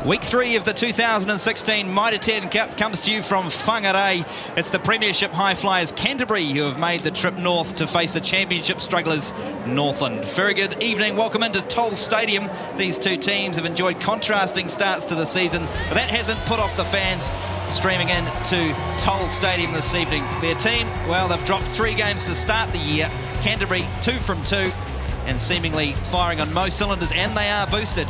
Week 3 of the 2016 Mitre Cup comes to you from Whangarei. It's the Premiership High Flyers Canterbury who have made the trip north to face the Championship strugglers Northland. Very good evening. Welcome into Toll Stadium. These two teams have enjoyed contrasting starts to the season, but that hasn't put off the fans streaming in to Toll Stadium this evening. Their team, well, they've dropped 3 games to start the year. Canterbury 2 from 2 and seemingly firing on most cylinders, and they are boosted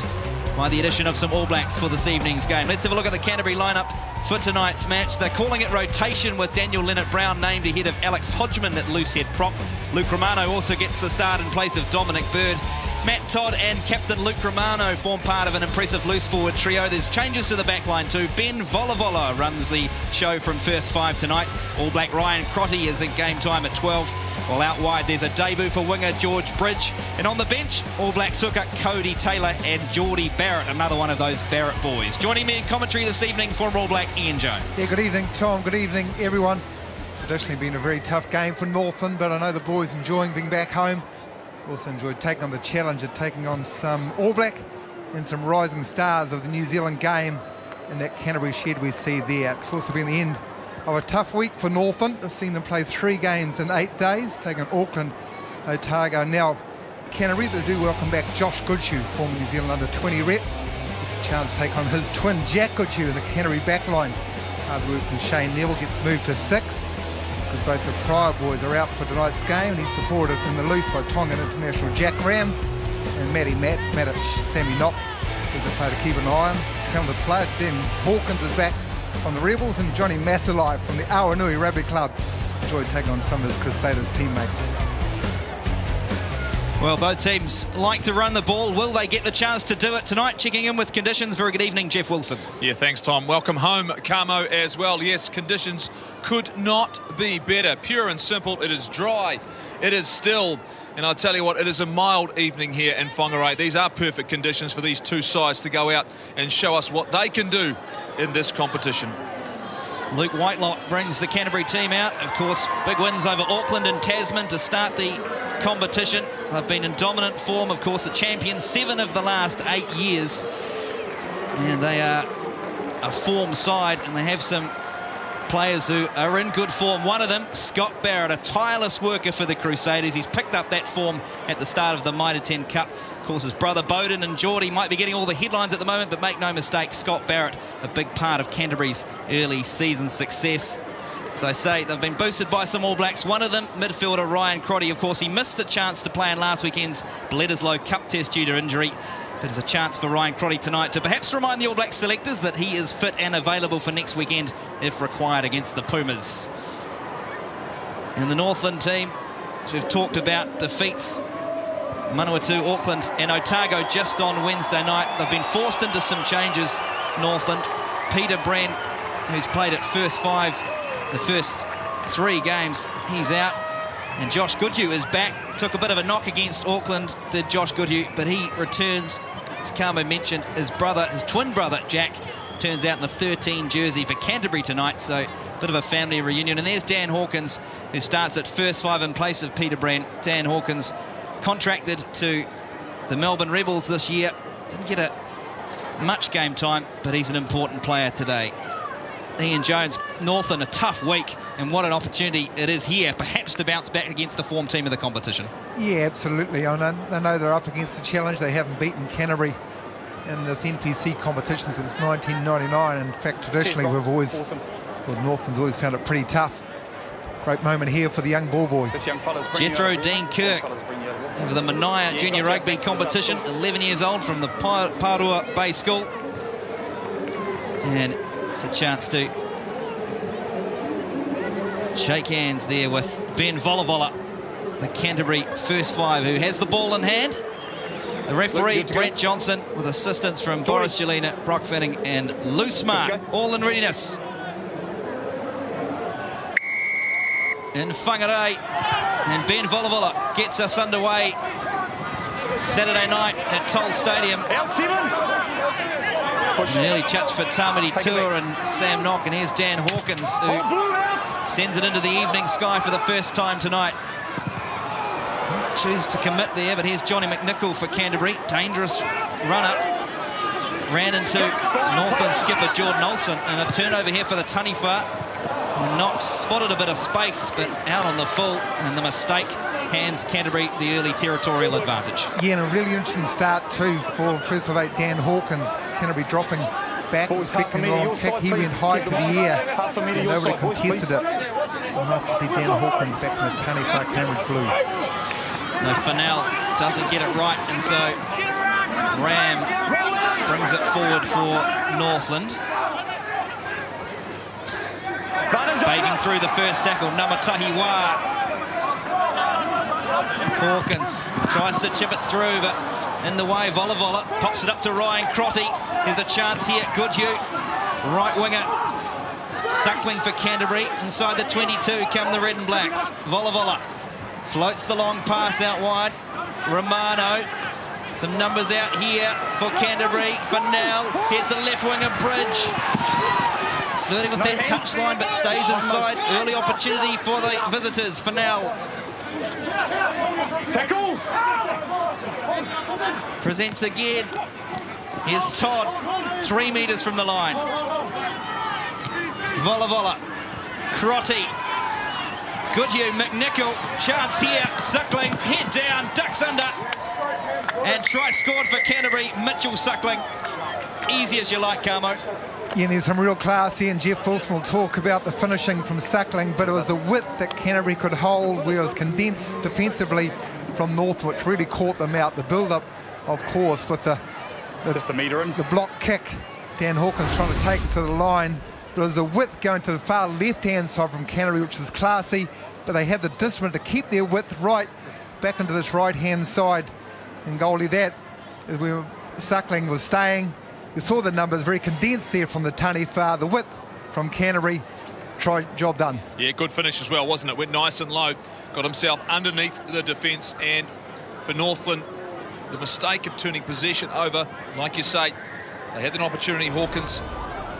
by the addition of some All Blacks for this evening's game. Let's have a look at the Canterbury lineup for tonight's match. They're calling it rotation with Daniel Leonard-Brown named ahead of Alex Hodgman at loosehead prop. Luke Romano also gets the start in place of Dominic Bird. Matt Todd and captain Luke Romano form part of an impressive loose forward trio. There's changes to the backline too. Ben Volavola runs the show from first 5 tonight. All Black Ryan Crotty is in game time at 12. While out wide, there's a debut for winger George Bridge. And on the bench, All Black hooker Cody Taylor and Geordie Barrett, another one of those Barrett boys. Joining me in commentary this evening from All Black, Ian Jones. Yeah, good evening, Tom. Good evening, everyone. Traditionally been a very tough game for Northland, but I know the boys enjoying being back home. Also enjoyed taking on the challenge of taking on some All Black and some rising stars of the New Zealand game in that Canterbury shed we see there. It's also been the end of a tough week for Northland. I've seen them play 3 games in 8 days, taking Auckland, Otago, and now Canterbury. They do welcome back Josh Goodhue, former New Zealand under-20 rep. It's a chance to take on his twin Jack Goodhue in the Canterbury backline. Hard work from Shane Neville gets moved to 6. Because both the Pryor boys are out for tonight's game, and he's supported in the loose by Tongan international Jack Ram and Matic Sammy Knock is a player to keep an eye on. Talented player. Dan Hawkins is back from the Rebels, and Johnny Masalai from the Awanui Rugby Club enjoyed taking on some of his Crusaders teammates. Well, both teams like to run the ball. Will they get the chance to do it tonight? Checking in with conditions. Very good evening, Jeff Wilson. Yeah, thanks, Tom. Welcome home, Camo, as well. Yes, conditions could not be better. Pure and simple. It is dry. It is still. And I tell you what, it is a mild evening here in Whangarei. These are perfect conditions for these two sides to go out and show us what they can do in this competition. Luke Whitelock brings the Canterbury team out. Of course, big wins over Auckland and Tasman to start the competition. They've been in dominant form, of course, the champions 7 of the last 8 years. And they are a form side, and they have some players who are in good form. One of them, Scott Barrett, a tireless worker for the Crusaders. He's picked up that form at the start of the Mitre Cup. Of course, his brother Bowden and Geordie might be getting all the headlines at the moment, but make no mistake, Scott Barrett, a big part of Canterbury's early season success. As I say, they've been boosted by some All Blacks. One of them, midfielder Ryan Crotty. Of course, he missed the chance to play in last weekend's Bledisloe Cup test due to injury. But there's a chance for Ryan Crotty tonight to perhaps remind the All Black selectors that he is fit and available for next weekend if required against the Pumas. And the Northland team, as we've talked about, defeats Manawatu, Auckland and Otago just on Wednesday night. They've been forced into some changes, Northland. Peter Bren, who's played at first 5 the first 3 games, he's out. And Josh Goodhue is back. Took a bit of a knock against Auckland, did Josh Goodhue, but he returns. As Carmo mentioned, his twin brother, Jack, turns out in the 13 jersey for Canterbury tonight, so a bit of a family reunion. And there's Dan Hawkins, who starts at first 5 in place of Peter Bren. Dan Hawkins, contracted to the Melbourne Rebels this year. Didn't get much game time, but he's an important player today. Ian Jones, Northland, a tough week, and what an opportunity it is here, perhaps to bounce back against the form team of the competition. Yeah, absolutely. I know they're up against the challenge. They haven't beaten Canterbury in this NPC competition since 1999. In fact, traditionally, Northland's always found it pretty tough. Great moment here for the young ball boy. Jethro Dean Kirk of the Mitre Junior Rugby competition, 11 years old, from the Parua Bay School. And it's a chance to shake hands there with Ben Volavola, the Canterbury first 5, who has the ball in hand. The referee, Brent Johnson, with assistance from Boris Jelena, Brock Finning and Lou Smart, all in readiness. In Whangarei, and Ben Volavola gets us underway Saturday night at Toll Stadium. An early touch for Tamati Tua and Sam Knock, and here's Dan Hawkins, who sends it into the evening sky for the first time tonight. Didn't choose to commit there, but here's Johnny McNichol for Canterbury. Dangerous runner. ran into Northland skipper Jordan Olsen, and a turnover here for the Taniwha. Knox spotted a bit of space, but out on the full, and the mistake hands Canterbury the early territorial advantage. Yeah, and a really interesting start too for first of 8 Dan Hawkins. Canterbury dropping back, expecting a long kick. He went high to the air, and nobody contested it. Nice to see Dan Hawkins back in the Taniwha Cambridge Blue. No, Fennell doesn't get it right, and so Ram brings it forward for Northland. Baiting through the first tackle, Namatahiwa. Hawkins tries to chip it through, but in the way, Vola pops it up to Ryan Crotty. Here's a chance here, Goodhue, right winger. Suckling for Canterbury, inside the 22 come the Red and Blacks. Vola floats the long pass out wide. Romano, some numbers out here for Canterbury. Fennell, here's the left winger, Bridge. Flirting with that touchline, but stays inside. Early opportunity for the visitors. Fennell. Tackle. Presents again. Here's Todd, 3 metres from the line. Vola. Crotty. Goodhue, McNichol. Chance here. Suckling. Head down. Ducks under. And try scored for Canterbury. Mitchell Suckling. Easy as you like, Carmo. Yeah, there's some real class here, and Jeff Wilson will talk about the finishing from Suckling, but it was the width that Canterbury could hold where it was condensed defensively from North, which really caught them out. The build-up, of course, with the Mitre in. The block kick. Dan Hawkins trying to take it to the line, but it was the width going to the far left-hand side from Canterbury, which was classy, but they had the discipline to keep their width right back into this right-hand side. And goalie, that is where Suckling was staying. You saw the numbers very condensed there from the Taniwha, the width from Canterbury. Job done. Yeah, good finish as well, wasn't it? Went nice and low, got himself underneath the defence, and for Northland, the mistake of turning possession over, like you say, they had an opportunity, Hawkins,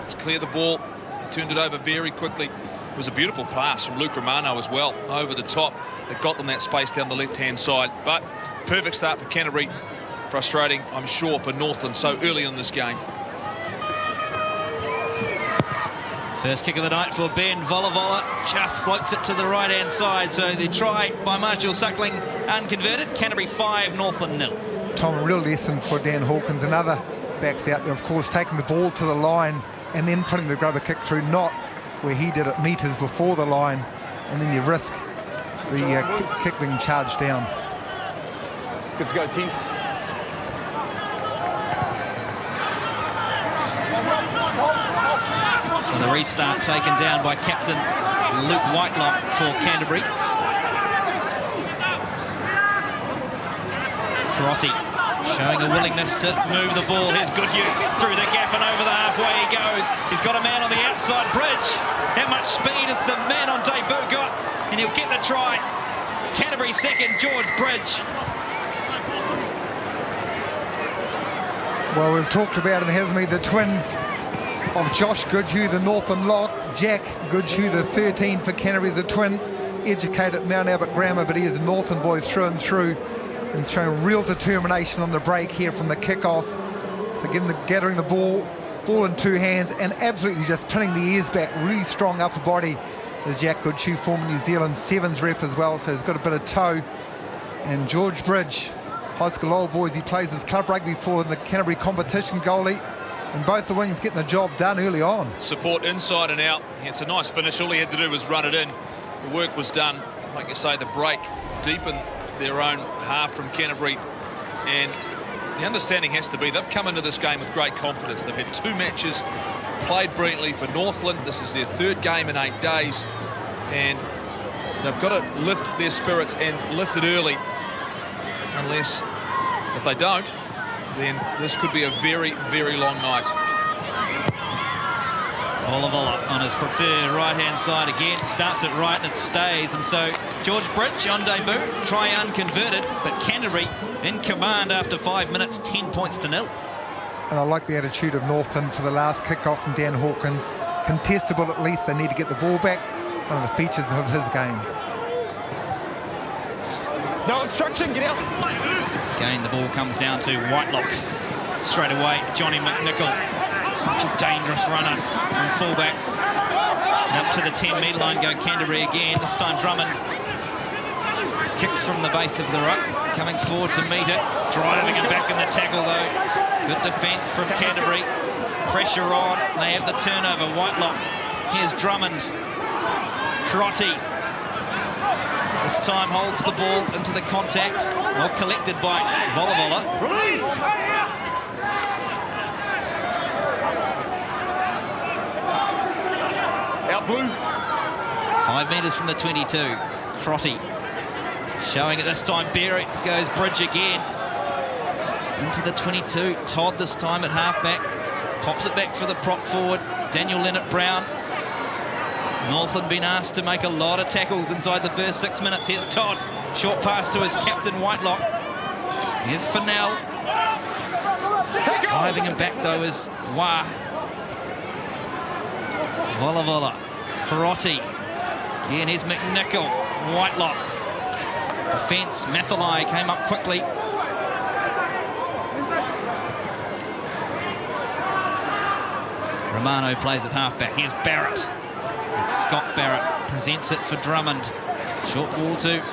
to clear the ball. He turned it over very quickly. It was a beautiful pass from Luke Romano as well, over the top. It got them that space down the left-hand side, but perfect start for Canterbury. Frustrating, I'm sure, for Northland so early in this game. First kick of the night for Ben. Vola just floats it to the right-hand side. So the try by Marshall Suckling unconverted. Canterbury 5, Northland 0. Tom, a real lesson for Dan Hawkins. Another backs out there, of course, taking the ball to the line and then putting the grubber kick through, not where he did it metres before the line, and then you risk the kick being charged down. Good to go, team. So the restart taken down by captain Luke Whitelock for Canterbury. Crotty showing a willingness to move the ball. Here's Goodhue through the gap and over the halfway he goes. He's got a man on the outside. Bridge. How much speed has the man on debut got? And he'll get the try. Canterbury second, George Bridge. Well, we've talked about him, hasn't he? The twin of Josh Goodhue, the Northland lock. Jack Goodhue, the 13 for Canterbury, the twin. Educated at Mount Albert Grammar, but he is a Northland boy through and through, and showing real determination on the break here from the kickoff. So gathering the ball in two hands, and absolutely just pinning the ears back. Really strong upper body is Jack Goodhue, former New Zealand Sevens rep as well, so he's got a bit of toe. And George Bridge, high school old boys, he plays his club rugby for the Canterbury competition goalie. And both the wings getting the job done early on. Support inside and out. It's a nice finish. All he had to do was run it in. The work was done. Like you say, the break deep in their own half from Canterbury. And the understanding has to be they've come into this game with great confidence. They've had 2 matches, played brilliantly for Northland. This is their 3rd game in 8 days. And they've got to lift their spirits and lift it early. Unless, if they don't, then this could be a very, very long night. Vola on his preferred right-hand side again, starts it right and it stays. And so George Bridge on debut, try unconverted, but Canterbury in command after 5 minutes, 10 points to 0. And I like the attitude of Northland for the last kick-off from Dan Hawkins. Contestable at least, they need to get the ball back. One of the features of his game. No obstruction, get out. Again, the ball comes down to Whitelock. straight away, Johnny McNichol. Such a dangerous runner from fullback. Up to the 10-metre line go Canterbury again. This time Drummond kicks from the base of the ruck, coming forward to Mitre, driving him back in the tackle though. Good defence from Canterbury. Pressure on. They have the turnover. Whitelock. Here's Drummond. Crotty. This time holds the ball into the contact. Well collected by Volavola. Release! Out blue. 5 metres from the 22. Crotty. Showing it this time. Barrett goes bridge again. Into the 22. Todd this time at halfback. Pops it back for the prop forward. Daniel Leonard-Brown. Northland been asked to make a lot of tackles inside the first 6 minutes. Here's Todd. Short pass to his captain, Whitelock. Here's Fennell. Driving him back, though, is Wah. Volavola. Karotti. Again, here's McNichol. Whitelock. Defence. Mathalai came up quickly. Romano plays at halfback. Here's Barrett. It's Scott Barrett presents it for Drummond. Short ball to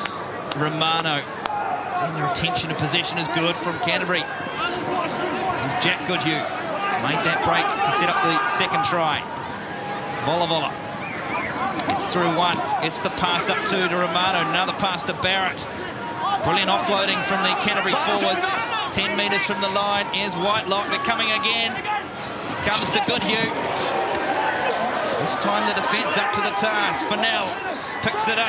Romano. And the retention of possession is good from Canterbury. Here's Jack Goodhue. Made that break to set up the second try. Volavola. It's through one. It's the pass up to Romano. Another pass to Barrett. Brilliant offloading from the Canterbury forwards. 10 metres from the line. Here's Whitelock. They're coming again. Comes to Goodhue. This time the defence up to the task. Fennell picks it up.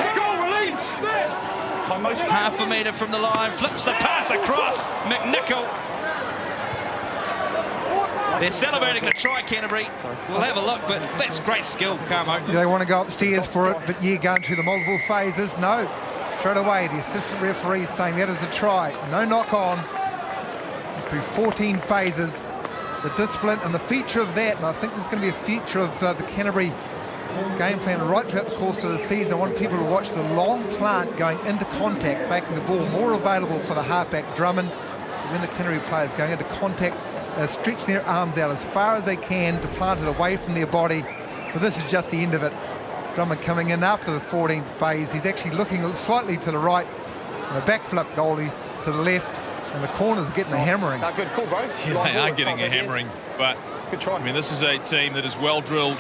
Half a metre from the line. Flips the pass across. McNichol. They're celebrating the try, Canterbury. We'll have a look, but that's great skill, Carmo. They want to go upstairs for it, but yeah, going through the multiple phases. No. Straight away, the assistant referee saying that is a try. No knock on. Through 14 phases. The discipline and the feature of that, and I think this is going to be a feature of the Canterbury game plan right throughout the course of the season. I want people to watch the long plant going into contact, making the ball more available for the halfback Drummond. When the Canterbury players going into contact, stretch their arms out as far as they can to plant it away from their body. But this is just the end of it. Drummond coming in after the 14th phase. He's actually looking slightly to the right, and a backflip goalie to the left. And the corners getting a hammering. Good call, bro. Yeah, they are getting a hammering, but good try. I mean, this is a team that is well drilled.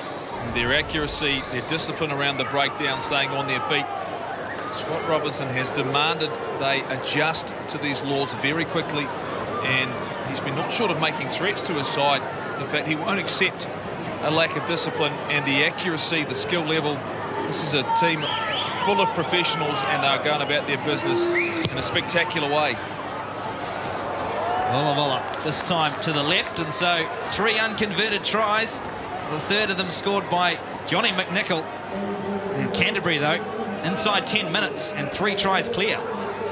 Their accuracy, their discipline around the breakdown, staying on their feet. Scott Robinson has demanded they adjust to these laws very quickly, and he's been not short of making threats to his side. In fact, he won't accept a lack of discipline and the accuracy, the skill level. This is a team full of professionals, and they're going about their business in a spectacular way. Volavola this time to the left, and so 3 unconverted tries. The third of them scored by Johnny McNichol. And Canterbury, though, inside 10 minutes and 3 tries clear.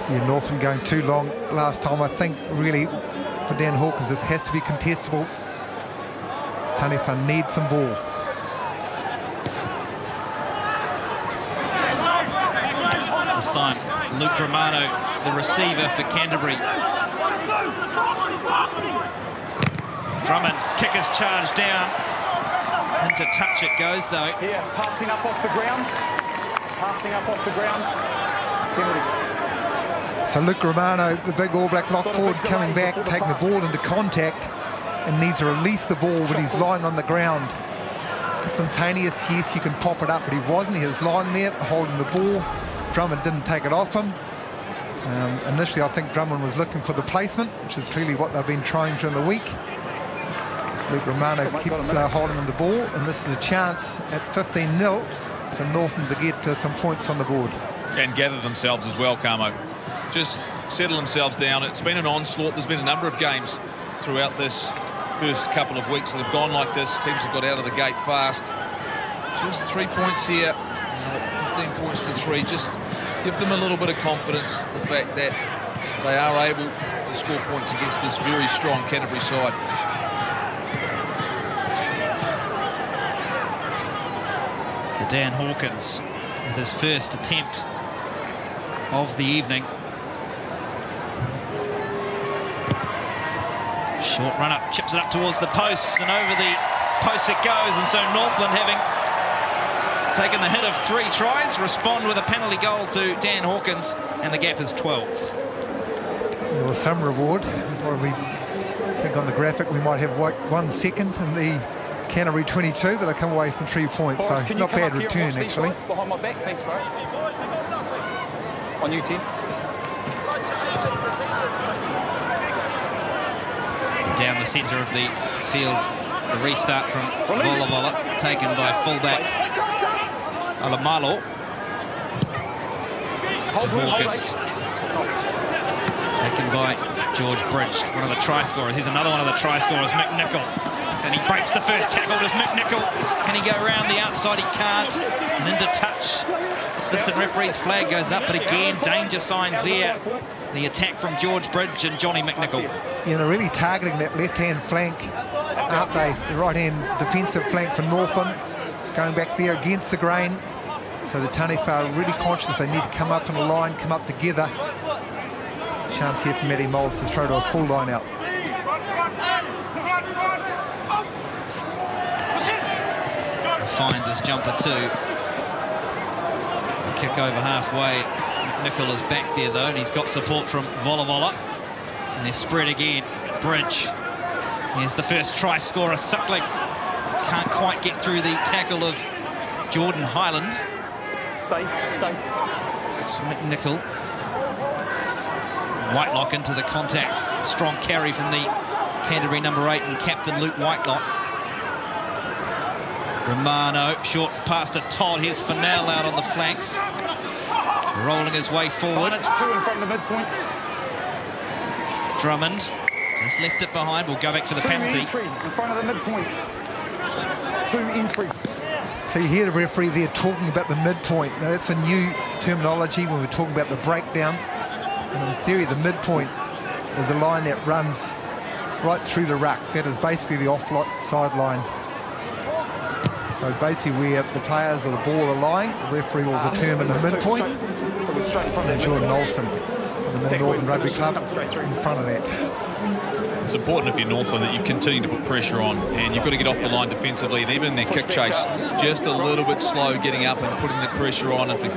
Yeah, Northland going too long last time. I think really for Dan Hawkins this has to be contestable. Taniwha needs some ball. This time Luke Romano, the receiver for Canterbury. Drummond, kickers charge down. Into touch it goes, though. Here, passing up off the ground. Passing up off the ground. Penalty. So Luke Romano, the big All Black lock forward, coming back, taking the ball into contact, and needs to release the ball when he's lying on the ground. Instantaneous, yes, you can pop it up, but he wasn't. He was lying there, holding the ball. Drummond didn't take it off him. Initially, I think Drummond was looking for the placement, which is clearly what they've been trying during the week. Luke Romano kept holding on the ball, and this is a chance at 15-0 for Northland to get some points on the board. And gather themselves as well, Carmo. Just settle themselves down. It's been an onslaught. There's been a number of games throughout this first couple of weeks that have gone like this. Teams have got out of the gate fast. Just 3 points here, 15 points to 3. Just give them a little bit of confidence, the fact that they are able to score points against this very strong Canterbury side. So Dan Hawkins with his first attempt of the evening. Short run up, chips it up towards the posts, and over the post it goes. And so Northland, having taken the hit of 3 tries, respond with a penalty goal to Dan Hawkins, and the gap is 12. There was some reward. Probably think on the graphic we might have 1 second in the Canterbury 22, but they come away from 3 points, Forrest, so not bad return actually. Behind my back, thanks, bro. On you, Ted. So down the centre of the field, the restart from Vola, taken by fullback Alamalo to Hawkins. Taken by George Bridge, one of the try scorers. Here's another one of the try scorers, Mick Nicol. And he breaks the first tackle. Does Mick Nicol? Can he go around the outside? He can't. And into touch. Assistant referee's flag goes up, but again, danger signs there. The attack from George Bridge and Johnny McNichol. You know, really targeting that left-hand flank, aren't they? The right-hand defensive flank for Northland, going back there against the grain. So the Taniwha are really conscious they need to come up in a line, come up together. Chance here for Matty Moles to throw to a full line out. Finds his jumper too. The kick over halfway. McNichol is back there though, and he's got support from Vola. And they're spread again. Bridge. Here's the first try scorer, Suckling. Can't quite get through the tackle of Jordan Highland. Stay. It's McNichol. Whitelock into the contact. Strong carry from the Canterbury number 8 and captain Luke Whitelock. Romano, short pass to Todd. Here's Fennell out on the flanks. Rolling his way forward. 2 in front of the midpoint. Drummond just left it behind. We'll go back for the penalty. Entry in front of the midpoint. 2 entry. So you hear the referee there talking about the midpoint. Now that's a new terminology when we're talking about the breakdown. And in theory, the midpoint is a line that runs right through the ruck. That is basically the offside line. So basically where the players or the ball are lying, the referee will determine the midpoint. And Jordan Olsen, the Northern Rugby Club, in front of that. It's important if you're Northland that you continue to put pressure on, and you've got to get off the line defensively, and even in their kick chase, just a little bit slow getting up and putting the pressure on. And for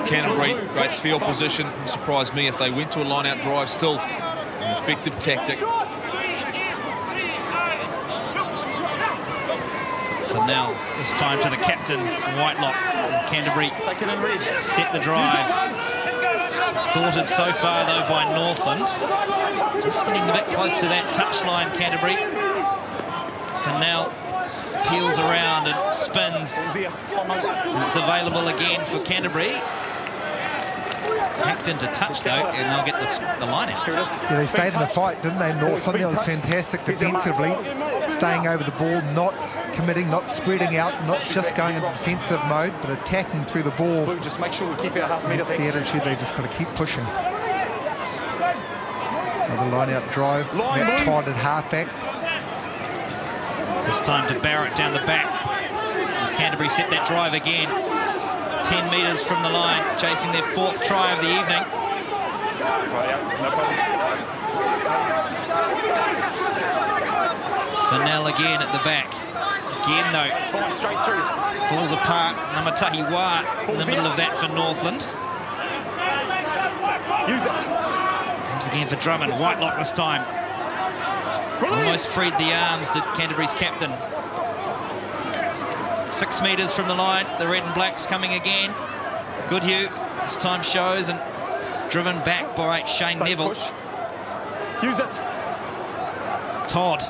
Canterbury, great field position. It would surprise me if they went to a line-out drive. Still an effective tactic. For now, this time to the captain, Whitelock. Canterbury set the drive. Thwarted so far, though, by Northland. Just getting a bit close to that touchline, Canterbury. Fennell peels around and spins. And it's available again for Canterbury. Hacked into touch, though, and they'll get the line out. Yeah, they stayed in the fight, didn't they, Northland? That was fantastic defensively. Staying over the ball, not committing, not spreading out, not just going into defensive mode, but attacking through the ball. Just make sure we keep our half metre. That's the attitude, they just got to keep pushing. Another line-out drive. Matt Todd at halfback. This time to Barrett down the back. And Canterbury set that drive again. 10 metres from the line, chasing their 4th try of the evening. Fennell again at the back. Again, though, falls apart. Namatahiwa in the middle of that for Northland. Comes again for Drummond. Whitelock this time. Almost freed the arms to Canterbury's captain. 6 metres from the line. The red and blacks coming again. Goodhue this time shows, and it's driven back by Shane Neville. Use it. Todd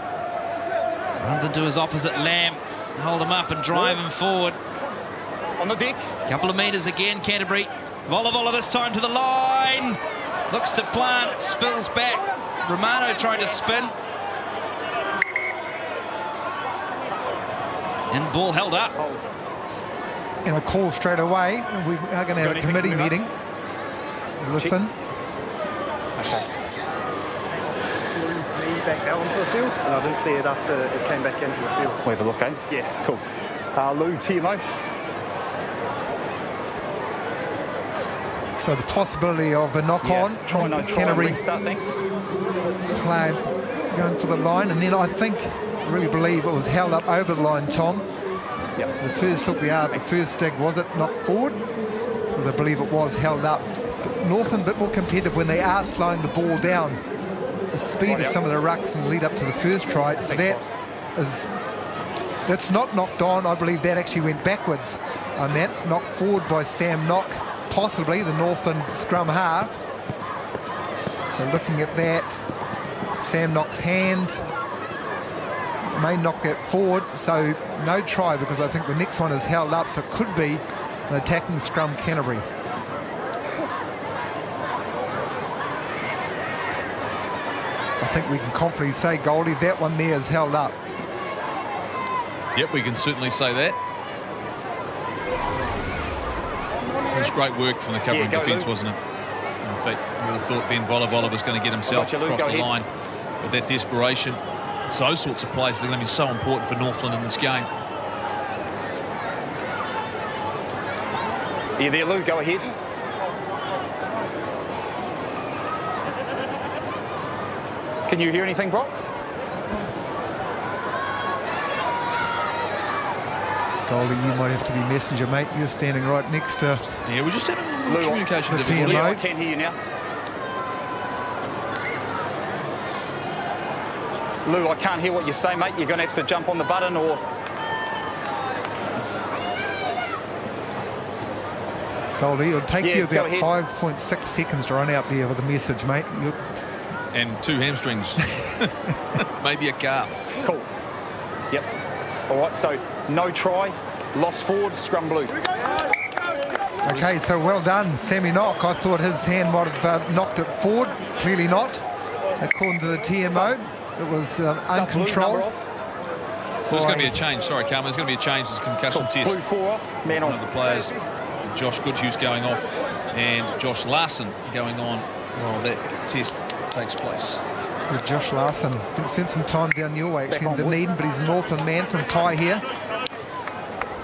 runs into his opposite, Lamb. Hold him up and drive him forward. On the deck. Couple of metres again, Canterbury. Vola this time to the line. Looks to plant, it spills back. Romano trying to spin. And ball held up. And a call straight away. We are going to have a committee meeting. So listen. Okay. Back out onto the field, and I didn't see it after it came back into the field. We'll have a look, eh? Yeah. Cool. Lou, TMO. So the possibility of a knock-on from Canterbury Start, thanks. playing going for the line, and then I really believe it was held up over the line, Tom. Yep. The first look we had, the first dig, was it knocked forward? Because I believe it was held up. Northland a bit more competitive when they are slowing the ball down. The speed of some of the rucks in the lead up to the first try, so that's not knocked on. I believe that actually went backwards. And that knocked forward by Sam Knock, possibly the Northland scrum half. So looking at that, Sam Knock's hand may knock that forward, so no try, because I think the next one is held up, so it could be an attacking scrum Canterbury. I think we can confidently say, Goldie, that one there is held up. Yep, we can certainly say that. It was great work from the covering defence, wasn't it? In fact, I would have thought Ben Volivola was going to get himself across the line with that desperation. It's those sorts of plays that are going to be so important for Northland in this game. Are you there, Lou? Go ahead. Can you hear anything, Brock? Goldie, you might have to be messenger, mate. You're standing right next to... Yeah, we're just having a little communication the difficulty. TMO. I can hear you now. Lou, I can't hear what you say, mate. You're going to have to jump on the button or... Goldie, it'll take you about 5.6 seconds to run out there with a message, mate. And 2 hamstrings. Maybe a calf. Cool. Yep. All right, so no try, lost forward, scrum blue. Okay, so well done, Sammy Knock. I thought his hand might have knocked it forward. Clearly not. According to the TMO, it was uncontrolled. There's going to be a change. Sorry, Carmen. There's going to be a change. There's a concussion test. Blue 4 off, man on. One of the players, Josh Goodhue's going off, and Josh Larson going on while that test takes place. With Josh Larson. Didn't spend some time down your way actually in Dunedin, but he's a Northland man from Tai here.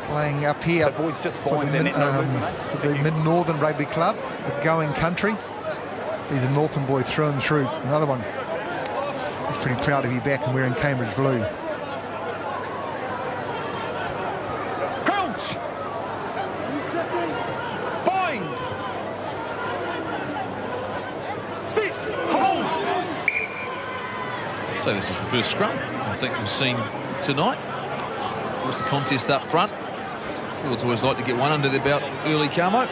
Playing up here So boys just for the Mid-Northern Rugby Club, the Going Country. He's a Northland boy through and through. Another one. He's pretty proud to be back and wearing Cambridge blue. Crouch! Bind! Sit! Hold! So this is the first scrum I think we've seen tonight. Of course, the contest up front. Forwards always like to get one under their belt early, Carmo.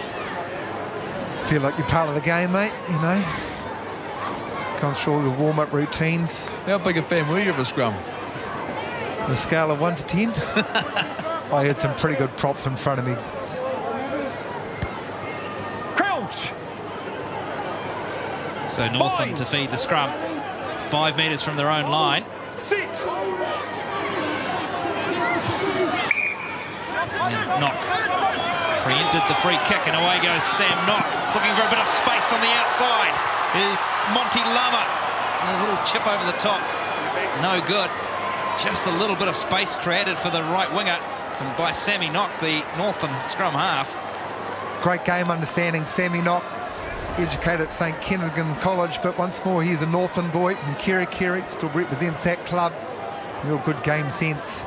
Feel like you're part of the game, mate, you know. Gone through all the warm-up routines. How big a fan were you of a scrum? On a scale of 1 to 10, I had some pretty good props in front of me. Crouch! So Northland to feed the scrum. 5 metres from their own line. Sit! And Knock preempted the free kick, and away goes Sam Knock, looking for a bit of space on the outside. Is Monty Lama. And there's a little chip over the top. No good. Just a little bit of space created for the right winger by Sammy Knock, the Northland scrum half. Great game understanding. Sammy Knock, educated at St Kentigern's College, but once more he's a Northland boy from Kerikeri, still represents that club. Real good game sense.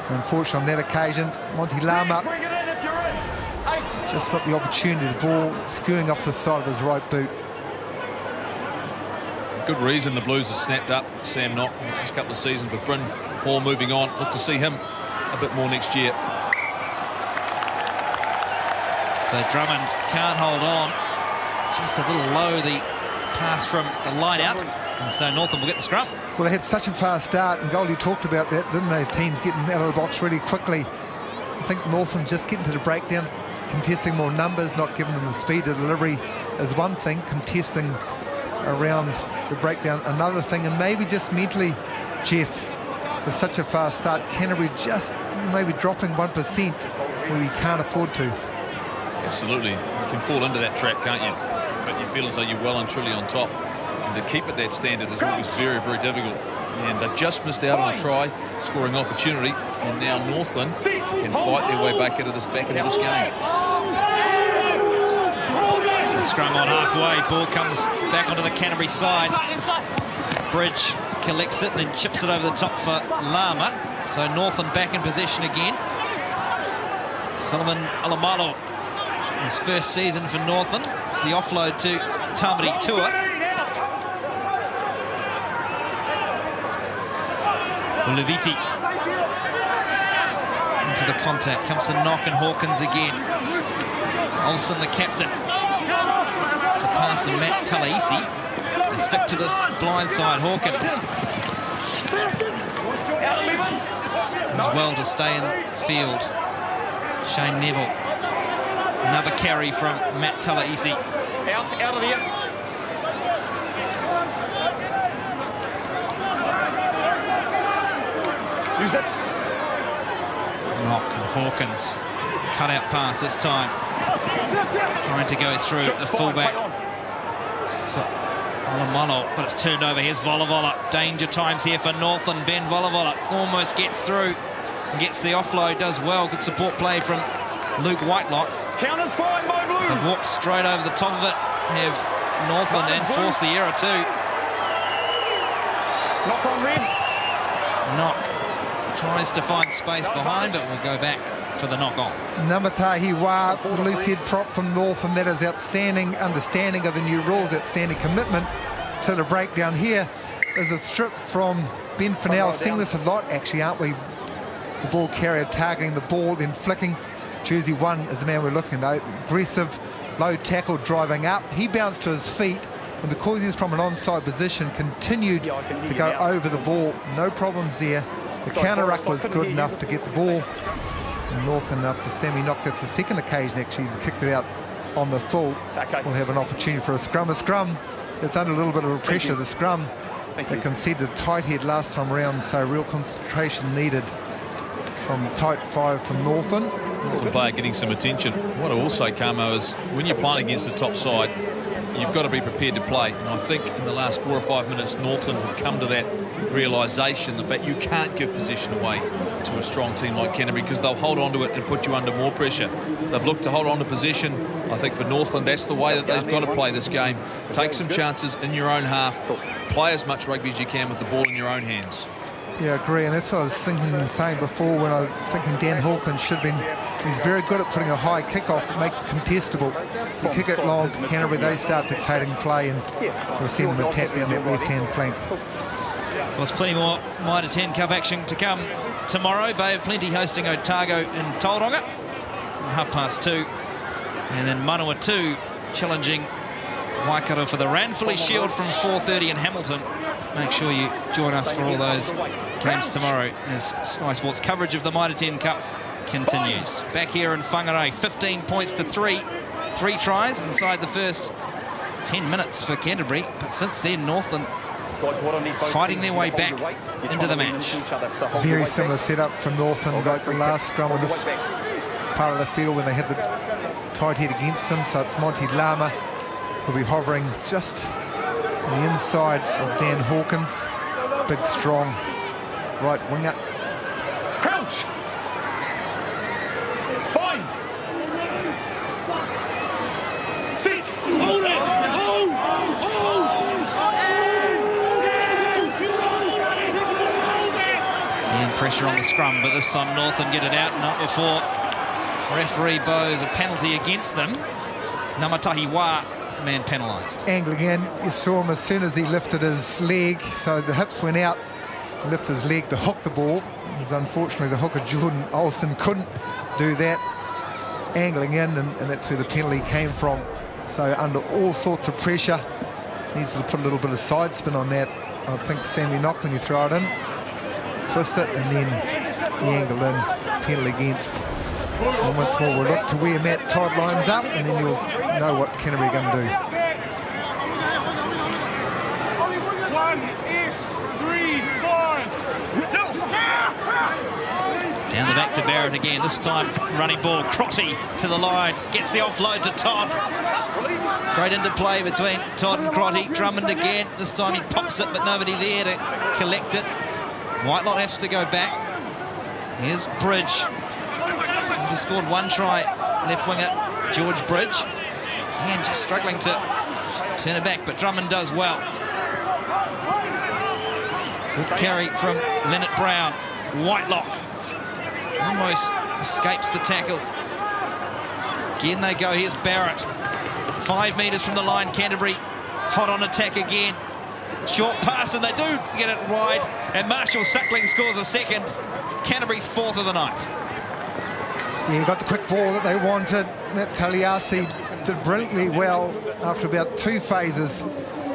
Unfortunately on that occasion, Monty Lama just got the opportunity, the ball skewing off the side of his right boot. Good reason the Blues have snapped up Sam Knock in the last couple of seasons with Bryn Hall moving on. Look to see him a bit more next year. So Drummond can't hold on. Just a little low, the pass from the line out. And so Northland will get the scrum. Well, they had such a fast start, and Goldie talked about that, didn't they? Teams getting out of the box really quickly. I think Northland just getting to the breakdown, contesting more numbers, not giving them the speed of delivery is one thing, contesting around the breakdown another thing, and maybe just mentally, Jeff, with such a fast start, Canterbury just maybe dropping 1% where we can't afford to. Absolutely. You can fall into that trap, can't you? In fact, you feel as though you're well and truly on top. And to keep at that standard is always very, very difficult. And they've just missed out on a try, scoring opportunity, and now Northland can fight their way back into this game. The scrum on halfway, ball comes back onto the Canterbury side. Bridge collects it and then chips it over the top for Lama. So Northland back in possession again. Solomon Alamalo, his first season for Northland. It's the offload to Tamari Tua. Uleviti into the contact, comes to knock, and Hawkins again. Olsen, the captain. It's the pass to Matt Talaisi. They stick to this blind side. Hawkins does well to stay in the field. Shane Neville. Another carry from Matt Talaisi. Out of there. Use it. Knock and Hawkins. Cut out pass this time. Trying to go through the fullback. So Alamalo, but it's turned over. Here's Volavola. Danger times here for Northland. Ben Volavola almost gets through and gets the offload. Does well. Good support play from Luke Whitelock. Counters fine by Blue. They've walked straight over the top of it. Have Northland and forced the error too. Knock on red. Knock tries to find space behind, but will go back for the knock on. Namatahi Wa, the loose head prop from Northland. That is outstanding understanding of the new rules, outstanding commitment to the breakdown. Here is a strip from Ben Fennell. Seeing this a lot, actually, aren't we? The ball carrier targeting the ball, then flicking. Jersey 1 is the man we're looking at. Aggressive, low tackle, driving up. He bounced to his feet, and because he's from an onside position, continued to go over the ball. No problems there. The counter-ruck was good enough to get the ball. And Northland, after Sammy knocked, that's the second occasion actually he's kicked it out on the full. We'll have an opportunity for a scrum. A scrum that's under a little bit of pressure. The scrum that conceded tight head last time around, so real concentration needed from tight 5 from Northland. Northland player getting some attention. What I will say, Camo, is when you're playing against the top side, you've got to be prepared to play. And I think in the last 4 or 5 minutes, Northland have come to that realisation that you can't give possession away to a strong team like Canterbury, because they'll hold on to it and put you under more pressure. They've looked to hold on to possession. I think for Northland, that's the way that they've got to play this game. Take some chances in your own half. Play as much rugby as you can with the ball in your own hands. Yeah, I agree, and that's what I was thinking and saying before when I was thinking Dan Hawkins should have been. He's very good at putting a high kick-off that makes it contestable. You kick it long, Canterbury, they start dictating play, and we'll see them attack down that left-hand flank. There's plenty more Mitre 10 Cup action to come tomorrow. Bay of Plenty hosting Otago in Tauranga at 2:30. And then Manawatu challenging Waikato for the Ranfurly Shield from 4:30 in Hamilton. Make sure you join us for all those games tomorrow as Sky Sports coverage of the Mitre 10 Cup continues. Back here in Whangarei, 15 points to 3. 3 tries inside the first 10 minutes for Canterbury, but since then Northland fighting their way back into the match. Very similar setup from Northland, like the last scrum of this part of the field when they had the tight head against them. So it's Monty Lama who'll be hovering just on the inside of Dan Hawkins. Big, strong right winger. Crouch! Bind! Sit! Hold it! Hold! And pressure on the scrum, but this time Northland get it out, not before referee bows a penalty against them. Namatahi Wa, man penalised. Angling in, you saw him as soon as he lifted his leg, so the hips went out, he lifted his leg to hook the ball. Because unfortunately the hooker Jordan Olsen couldn't do that. Angling in, and that's where the penalty came from. So under all sorts of pressure, needs to put a little bit of side spin on that. I think Sammy knocked when you throw it in, twist it, and then the angle in, penalty against. And once more, we'll look to where Matt Todd lines up, and then you'll know what Canterbury are going to do. Down the back to Barrett again, this time running ball, Crotty to the line, gets the offload to Todd. Great interplay between Todd and Crotty. Drummond again, this time he pops it, but nobody there to collect it. Whitelock has to go back. Here's Bridge. He just scored 1 try, left winger George Bridge. And just struggling to turn it back, but Drummond does well. Good carry from Leonard Brown. Whitelock almost escapes the tackle. Again they go. Here's Barrett. 5 metres from the line. Canterbury hot on attack again. Short pass, and they do get it wide. And Marshall Suckling scores a second. Canterbury's 4th of the night. Yeah, got the quick ball that they wanted. Matt Taliasi did brilliantly well after about 2 phases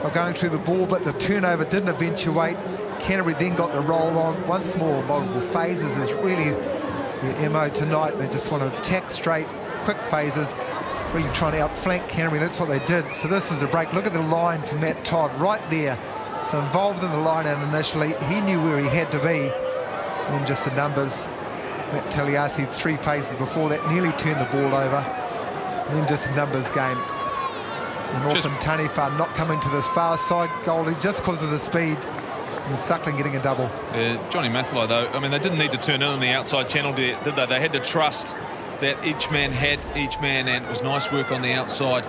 of going through the ball, but the turnover didn't eventuate. Canterbury then got the roll on. Once more, multiple phases is really the MO tonight. They just want to attack straight, quick phases, really trying to outflank Canterbury. That's what they did. So this is a break. Look at the line from Matt Todd right there. So involved in the line out initially. He knew where he had to be. And then just the numbers. Matt Taliasi 3 phases before that nearly turned the ball over. And then just the numbers game. Northland Taniwha not coming to the far side goalie just because of the speed. And Suckling getting a double. Johnny Mathilai, though, I mean, they didn't need to turn in on the outside channel, did they? They had to trust that each man had each man, and it was nice work on the outside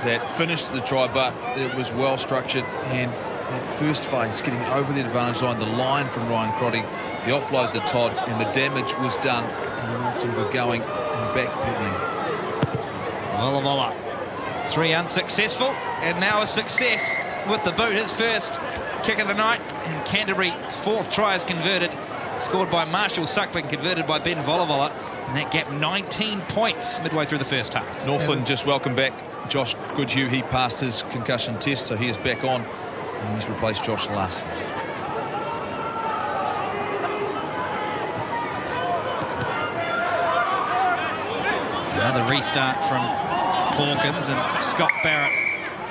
that finished the try, but it was well structured. And that first phase, getting over the advantage line, the line from Ryan Crotty, the offload to Todd, and the damage was done. And Northland were going and backpedaling. Walla 3 unsuccessful, and now a success with the boot. His first kick of the night, and Canterbury's 4th try is converted, scored by Marshall Suckling, converted by Ben Volavola, and that gap 19 points midway through the first half. Northland just welcome back Josh Goodhue. He passed his concussion test, so he is back on, and he's replaced Josh Larson. Another restart from Hawkins, and Scott Barrett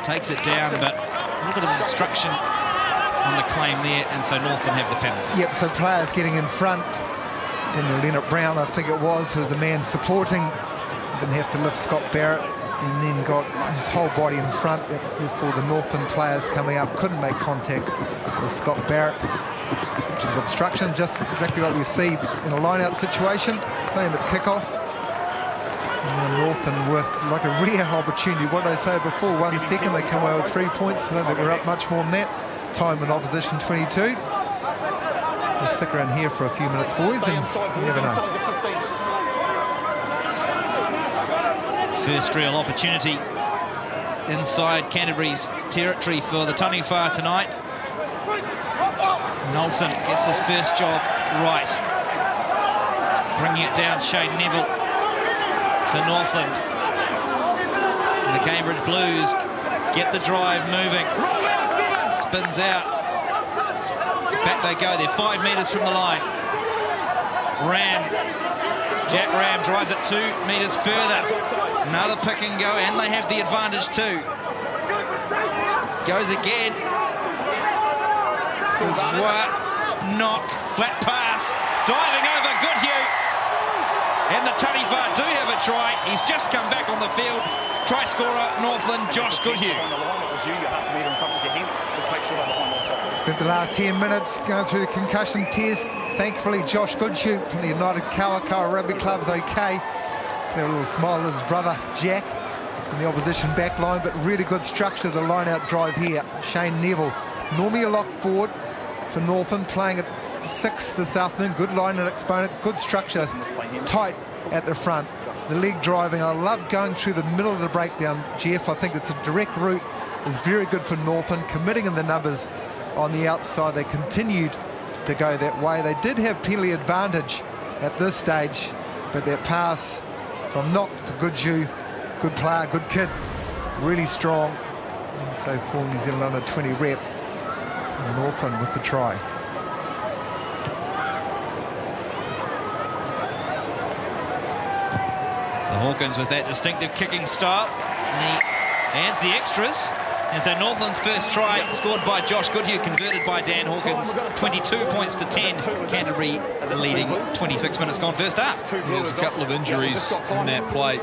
takes it down, but a little bit of obstruction on the claim there, and so Northland have the penalty. Yep, so players getting in front. Then Leonard Brown, I think it was, who was the man supporting. Didn't have to lift Scott Barrett, and then got his whole body in front. Therefore, the Northland players coming up couldn't make contact with Scott Barrett, which is obstruction, just exactly what we see in a line-out situation. Same at kickoff. And then Northland with like a rare opportunity. What did I say before? 1 second, they come away with 3 points. I don't think we're up much more than that. Time in opposition 22. So stick around here for a few minutes, boys, and you never know. First real opportunity inside Canterbury's territory for the Taniwha tonight. Nelson gets his first job right. Bringing it down, Shane Neville for Northland. And the Cambridge Blues get the drive moving. Spins out. Back they go. They're 5 metres from the line. Jack Ram drives it 2 metres further. Another pick and go, and they have the advantage too. Goes again. Knock, flat pass, diving over Goodhue. And the Taniwha do have a try. He's just come back on the field. Try scorer, Northland, Josh Goodhue. Spent the last 10 minutes going through the concussion test. Thankfully, Josh Goodhue from the United Kawakawa Rugby Club's okay. Got a little smile at his brother, Jack, in the opposition back line, but really good structure of the line-out drive here. Shane Neville, normally a lock forward for Northland, playing at 6 this afternoon. Good line-out exponent, good structure, tight at the front. The leg driving, I love going through the middle of the breakdown, Jeff. I think it's a direct route, is very good for Northland, committing in the numbers on the outside. They continued to go that way. They did have penalty advantage at this stage, but that pass from Knock to Goodhue, good player, good kid, really strong. And so for New Zealand under 20 rep, Northland with the try. So Hawkins with that distinctive kicking style, and he adds the extras. And so Northland's first try scored by Josh Goodhue, converted by Dan Hawkins, 22 points to 10. Canterbury leading, 26 minutes gone first half. There's a couple of injuries in that play.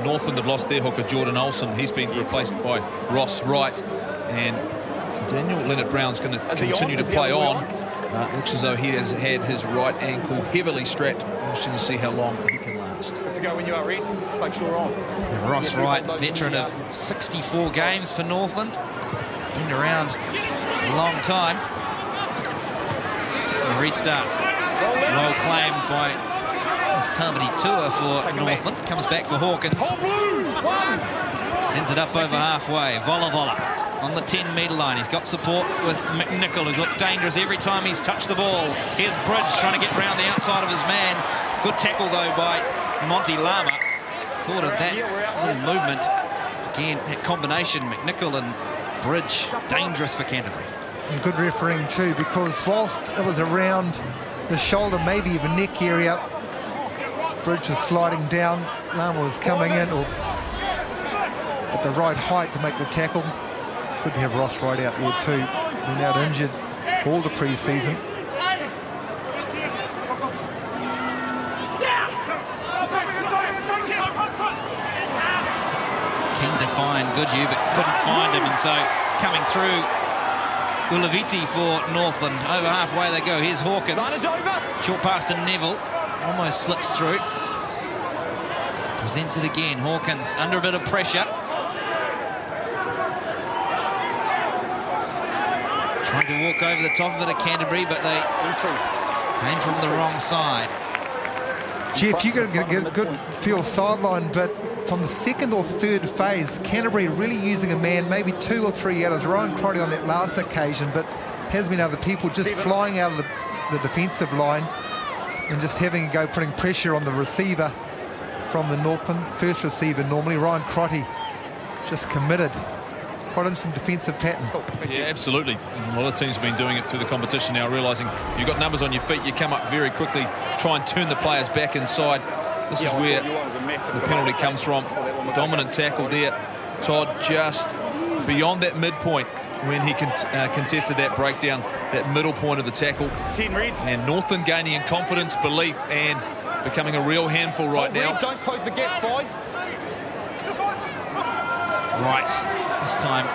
Northland have lost their hooker, Jordan Olsen. He's been replaced by Ross Wright. And Daniel Leonard Brown's going to continue to play on. Looks as though he has had his right ankle heavily strapped. Interesting to see how long he can last. To go when you are in, make sure you're on. Ross Wright, veteran of 64 games for Northland. Been around a long time. restart. Well claimed by this Tamati Tour for Northland. Comes back for Hawkins. Sends it up over halfway. Vola on the 10-metre line. He's got support with McNichol, who's looked dangerous every time he's touched the ball. Here's Bridge trying to get round the outside of his man. Good tackle, though, by Monty Lama. Thought of that little movement. Again, that combination, McNichol and Bridge, dangerous for Canterbury. And good refereeing too, because whilst it was around the shoulder, maybe even neck area, Bridge was sliding down, Lama was coming in or at the right height to make the tackle. Good to have Ross Wright out there too, been out injured for all the pre-season. Keen to find Goodhue, but couldn't find him, and so coming through Ulaviti for Northland. Over halfway they go. Here's Hawkins. Short pass to Neville. Almost slips through. Presents it again. Hawkins under a bit of pressure. Trying to walk over the top of it at Canterbury, but they came from the wrong side. Jeff, you're going to get a good feel sideline, but from the second or third phase, Canterbury really using a man, maybe 2 or 3 out. Ryan Crotty on that last occasion, but has been other people just flying out of the defensive line and just having a go, putting pressure on the receiver from the Northland. First receiver normally, Ryan Crotty, just committed. Quite interesting defensive pattern. Yeah, absolutely. And a lot of teams have been doing it through the competition now, realising you've got numbers on your feet, you come up very quickly, try and turn the players back inside. This is where the penalty comes from. Dominant tackle there. Todd just beyond that midpoint when he contested that breakdown, that middle point of the tackle. And Northland gaining in confidence, belief, and becoming a real handful right now. Don't close the gap, 5. Right, this time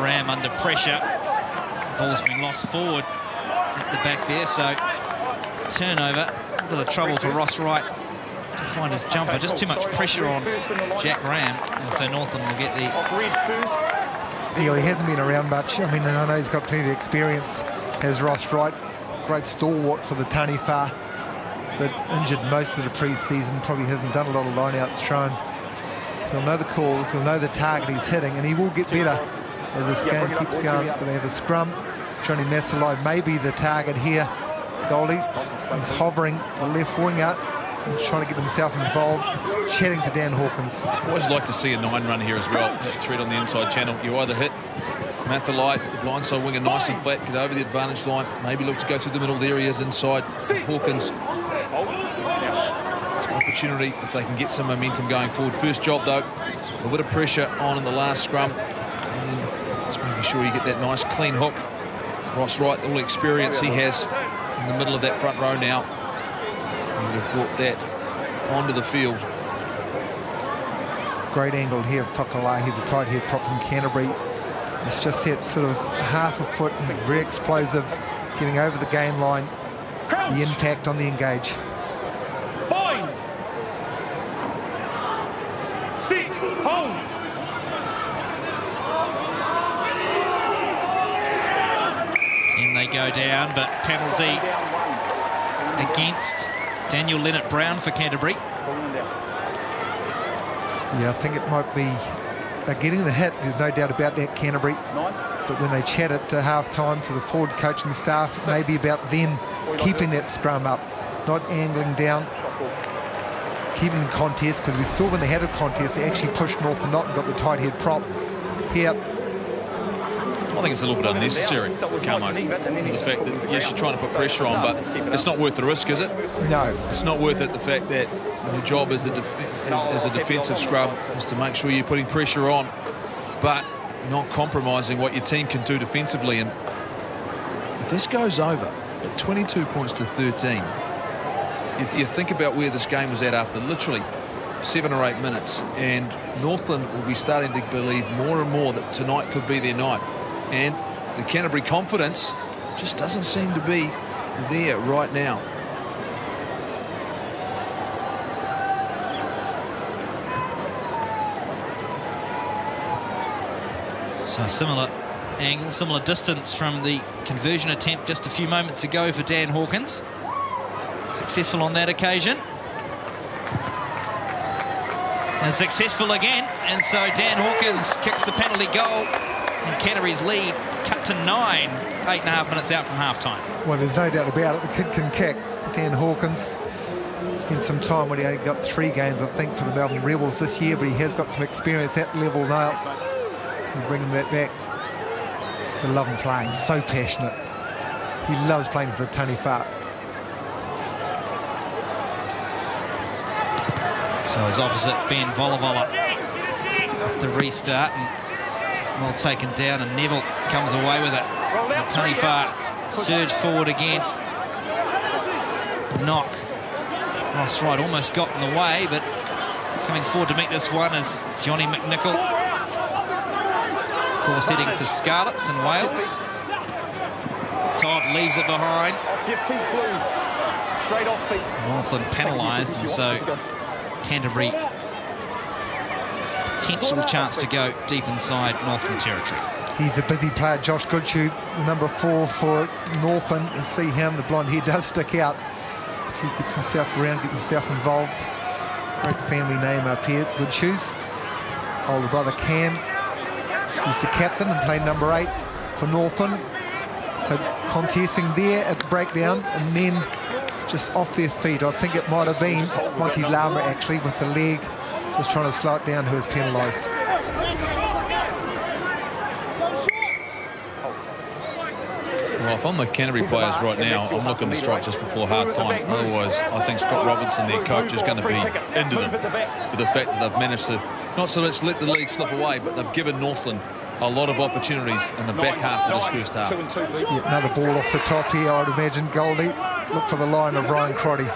Ram under pressure. Ball's been lost forward at the back there, so turnover. A bit of trouble for Ross Wright to find his jumper. Just too much pressure on Jack Ram, and so Northland will get the... Yeah, he hasn't been around much. I mean, and I know he's got plenty of experience, has Ross Wright. Great stalwart for the Taniwha, but injured most of the pre-season, probably hasn't done a lot of line-outs thrown. He'll know the calls, he'll know the target he's hitting, and he will get better as this game keeps going. But they have a scrum. Johnny Massalai may be the target here. Goalie, he's hovering the left winger, he's trying to get himself involved, chatting to Dan Hawkins. Always like to see a 9 run here as well. That thread on the inside channel. You either hit Mathalite, the blindside winger, nice and flat, get over the advantage line, maybe look to go through the middle there. He is inside. Hawkins. Opportunity if they can get some momentum going forward. First job though, a bit of pressure on in the last scrum, and just making sure you get that nice clean hook. Ross Wright, all the experience he has in the middle of that front row now, he would have brought that onto the field. Great angle here of Tokalahi, the tight head prop from Canterbury. It's just that sort of half a foot, and it's very explosive, getting over the gain line, the impact on the engage. Bind. Sit. Hold. In they go down, but penalty against Daniel Leonard-Brown for Canterbury. Yeah, I think it might be... They're getting the hit, there's no doubt about that, Canterbury. But when they chat at half-time to the forward coaching staff, it may be about them keeping that scrum up, not angling down, keeping the contest, because we saw when they had a contest, they actually pushed North and not and got the tight head prop. Here, I think it's a little bit unnecessary, Carmo. The fact that, yes, you're trying to put pressure on, but it's not worth the risk, is it? no. It's not worth it, the fact that your job as a defensive scrum is to make sure you're putting pressure on, but not compromising what your team can do defensively. And if this goes over at 22 points to 13, you think about where this game was at after literally 7 or 8 minutes, and Northland will be starting to believe more and more that tonight could be their night. And the Canterbury confidence just doesn't seem to be there right now. So similar angle, similar distance from the conversion attempt just a few moments ago for Dan Hawkins. Successful on that occasion. And successful again, and so Dan Hawkins kicks the penalty goal, and Canterbury's lead cut to 9, 8.5 minutes out from half-time. Well, there's no doubt about it, the kid can kick. Dan Hawkins spent some time when he only got 3 games, I think, for the Melbourne Rebels this year, but he has got some experience at level now. He's bringing that back. I love him playing, so passionate. He loves playing for the Tony Fart. So his opposite, Ben Volavola, at the restart, and well taken down, and Neville comes away with it. Tony Fart surge forward again. Knock. Ross Wright almost got in the way, but coming forward to meet this one is Johnny McNichol. Of course, heading to Scarlets in Wales. Todd leaves it behind. Off your feet, Blue. Straight off feet. Northland penalised, and so Canterbury potential chance to go deep inside Northland territory. He's a busy player, Josh Goodshoe, number 4 for Northland, and see him, the blonde hair does stick out. He gets himself around, gets himself involved. Great family name up here, Goodshoes. Older brother Cam, he's the captain and played number 8 for Northland. So contesting there at the breakdown, and then just off their feet. I think it might have been Monty Lama actually with the leg, just trying to slow it down, who was penalised. Well, if I'm the Canterbury players right now, I'm looking to strike just before half-time. Otherwise, I think Scott Robinson, their coach, is going to be into them with the fact that they've managed to not so much let the lead slip away, but they've given Northland a lot of opportunities in the back half of this first half. Yeah, another ball off the top here, I'd imagine. Goldie, look for the line of Ryan Crotty.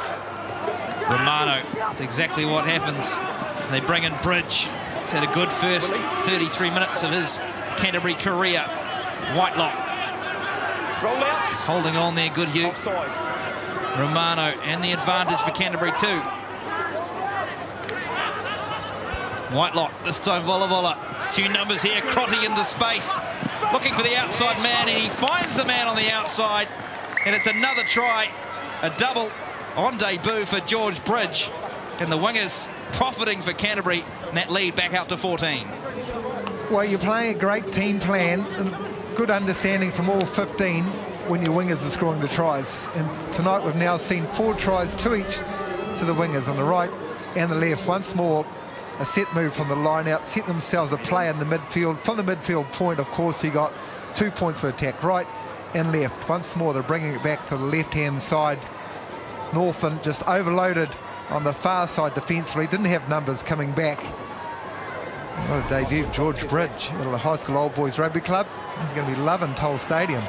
Romano, that's exactly what happens. They bring in Bridge. He's had a good first 33 minutes of his Canterbury career. Whitelock holding on there, Goodhue. Romano, and the advantage for Canterbury too. Whitelock, this time Volavola. Few numbers here, Crotty into space. Looking for the outside man, and he finds the man on the outside. And it's another try, a double on debut for George Bridge. And the wingers profiting for Canterbury, and that lead back out to 14. Well, you're playing a great team plan, and good understanding from all 15 when your wingers are scoring the tries. And tonight we've now seen 4 tries to each to the wingers on the right and the left. Once more, a set move from the line out, set themselves a play in the midfield. From the midfield point, of course, he got 2 points for attack, right and left. Once more, they're bringing it back to the left-hand side. Northland just overloaded on the far side defensively, didn't have numbers coming back. What a debut, George Bridge at the high school old boys rugby club. He's going to be loving Toll Stadium.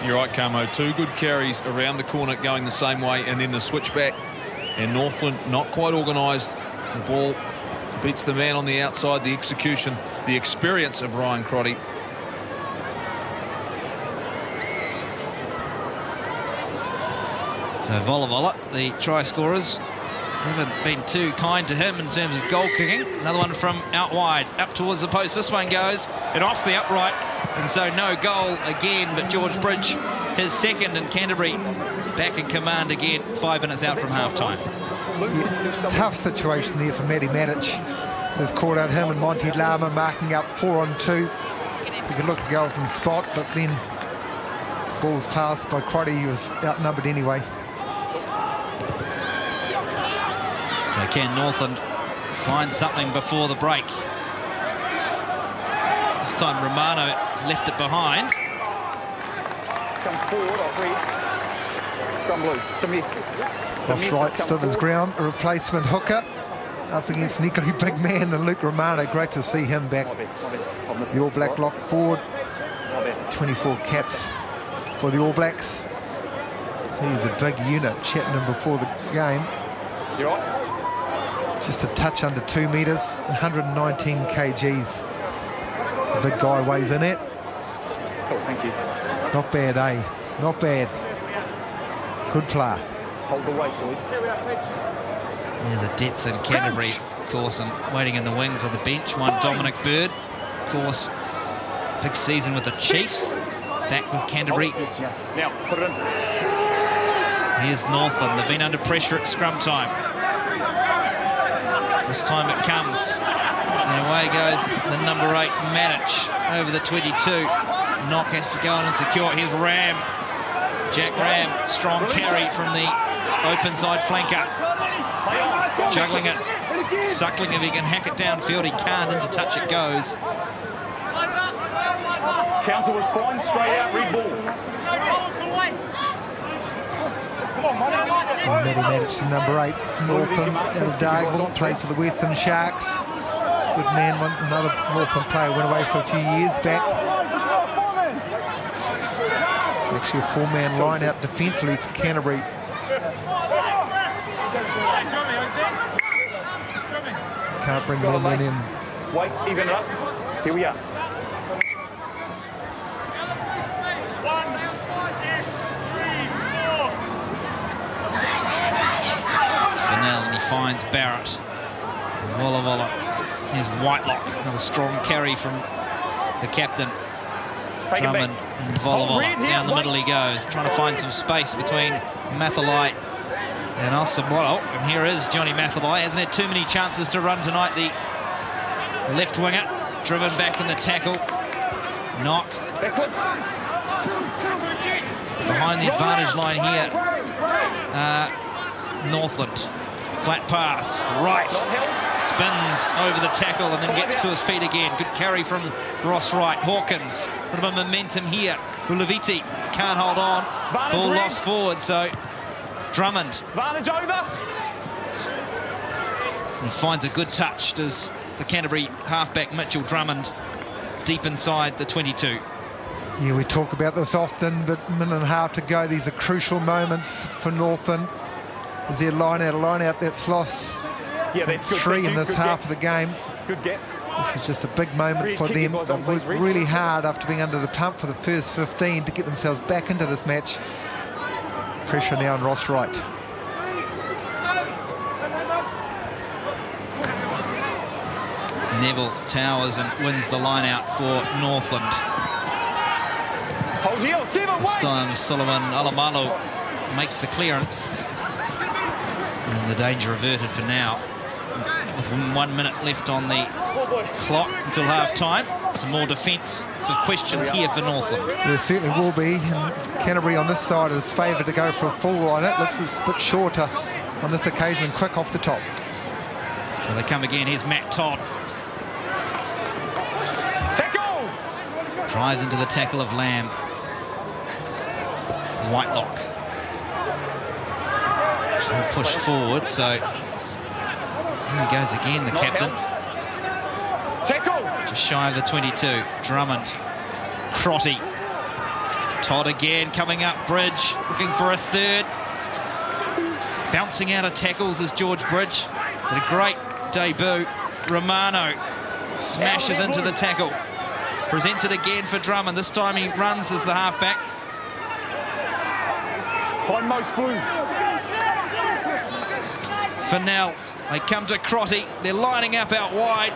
You're right, Camo. 2 good carries around the corner going the same way, and then the switchback. And Northland not quite organised. The ball beats the man on the outside. The execution, the experience of Ryan Crotty. So Volavola, the try scorers, haven't been too kind to him in terms of goal kicking. Another one from out wide, up towards the post. This one goes, and off the upright. And so no goal again, but George Bridge, his second, and Canterbury back in command again, 5 minutes out from half-time. Yeah, tough situation there for Matty Matic. Has caught out him and Monty Lama marking up 4-on-2. He could look to go from spot, but then ball's passed by Crotty. He was outnumbered anyway. So can Northland find something before the break? This time Romano has left it behind. It's come forward, off read. Scrum Blue, some yes. Ross Wright stood his ground, a replacement hooker up against an equally big man, and Luke Romano. Great to see him back. The All Black lock forward. 24 caps for the All Blacks. He's a big unit. Chatting him before the game. You're right. Just a touch under 2 metres, 119 kgs. The big guy weighs in it. Cool, thank you. Not bad, eh? Not bad. Good player. Hold the weight, boys. Yeah, the depth in Canterbury, of course, and waiting in the wings on the bench. One Dominic Bird, of course, Big season with the Chiefs. Back with Canterbury. Now, put it in. Here's Northland. They've been under pressure at scrum time. This time it comes. And away goes the number 8, Mitre, over the 22. Knock has to go on and secure. Here's Ram. Jack Ram, strong carry from the open side flanker. Juggling it. Suckling, if he can hack it downfield, he can't. Into touch it goes. Counter was fine, straight out, red ball. Matty Maddox, the number 8 from Northland. As Dargville plays for the Western Sharks. Good man, another Northland player went away for a few years back. Actually a 4-man line out defensively for Canterbury. Can't bring Northland in. Wait, even it up. Here we are. Fennell, and he finds Barrett. Volla. Here's Whitelock, another strong carry from the captain. Drummond and Volla. Down the middle he goes, trying to find some space between Mathalai and Osamoto. And here is Johnny Mathalai. Hasn't had too many chances to run tonight. The left winger driven back in the tackle. Knock. Behind the advantage line here. Northland. Flat pass. Right. Spins over the tackle and then gets to his feet again. Good carry from Ross Wright. Hawkins. A bit of a momentum here. Ulaviti can't hold on. Ball lost forward, so Drummond. Vantage over. He finds a good touch, does the Canterbury halfback Mitchell Drummond, deep inside the 22. Yeah, we talk about this often, but a minute and a half to go. These are crucial moments for Northland. Is there a line out that's lost? Yeah, that's good. 3 in this half of the game. Good get. This is just a big moment for them. They've worked really hard after being under the pump for the first 15 to get themselves back into this match. Pressure now on Ross Wright. Neville towers and wins the line out for Northland. Hold heel, 7, This time Solomon Alamalu makes the clearance. And the danger averted for now. With 1 minute left on the clock until half-time. Some more defensive questions here for Northland. There certainly will be. And Canterbury on this side is favoured to go for a full line. It looks a bit shorter on this occasion and quick off the top. So they come again. Here's Matt Todd. Tackle! Drives into the tackle of Lamb. Whitelock. She'll push forward, so here he goes again, the captain. Tackle! Just shy of the 22. Drummond. Crotty. Todd again coming up. Bridge looking for a third. Bouncing out of tackles is George Bridge. It's a great debut. Romano smashes into the tackle. Presents it again for Drummond. This time he runs as the halfback. Hindmost blue. Fennell. They come to Crotty. They're lining up out wide.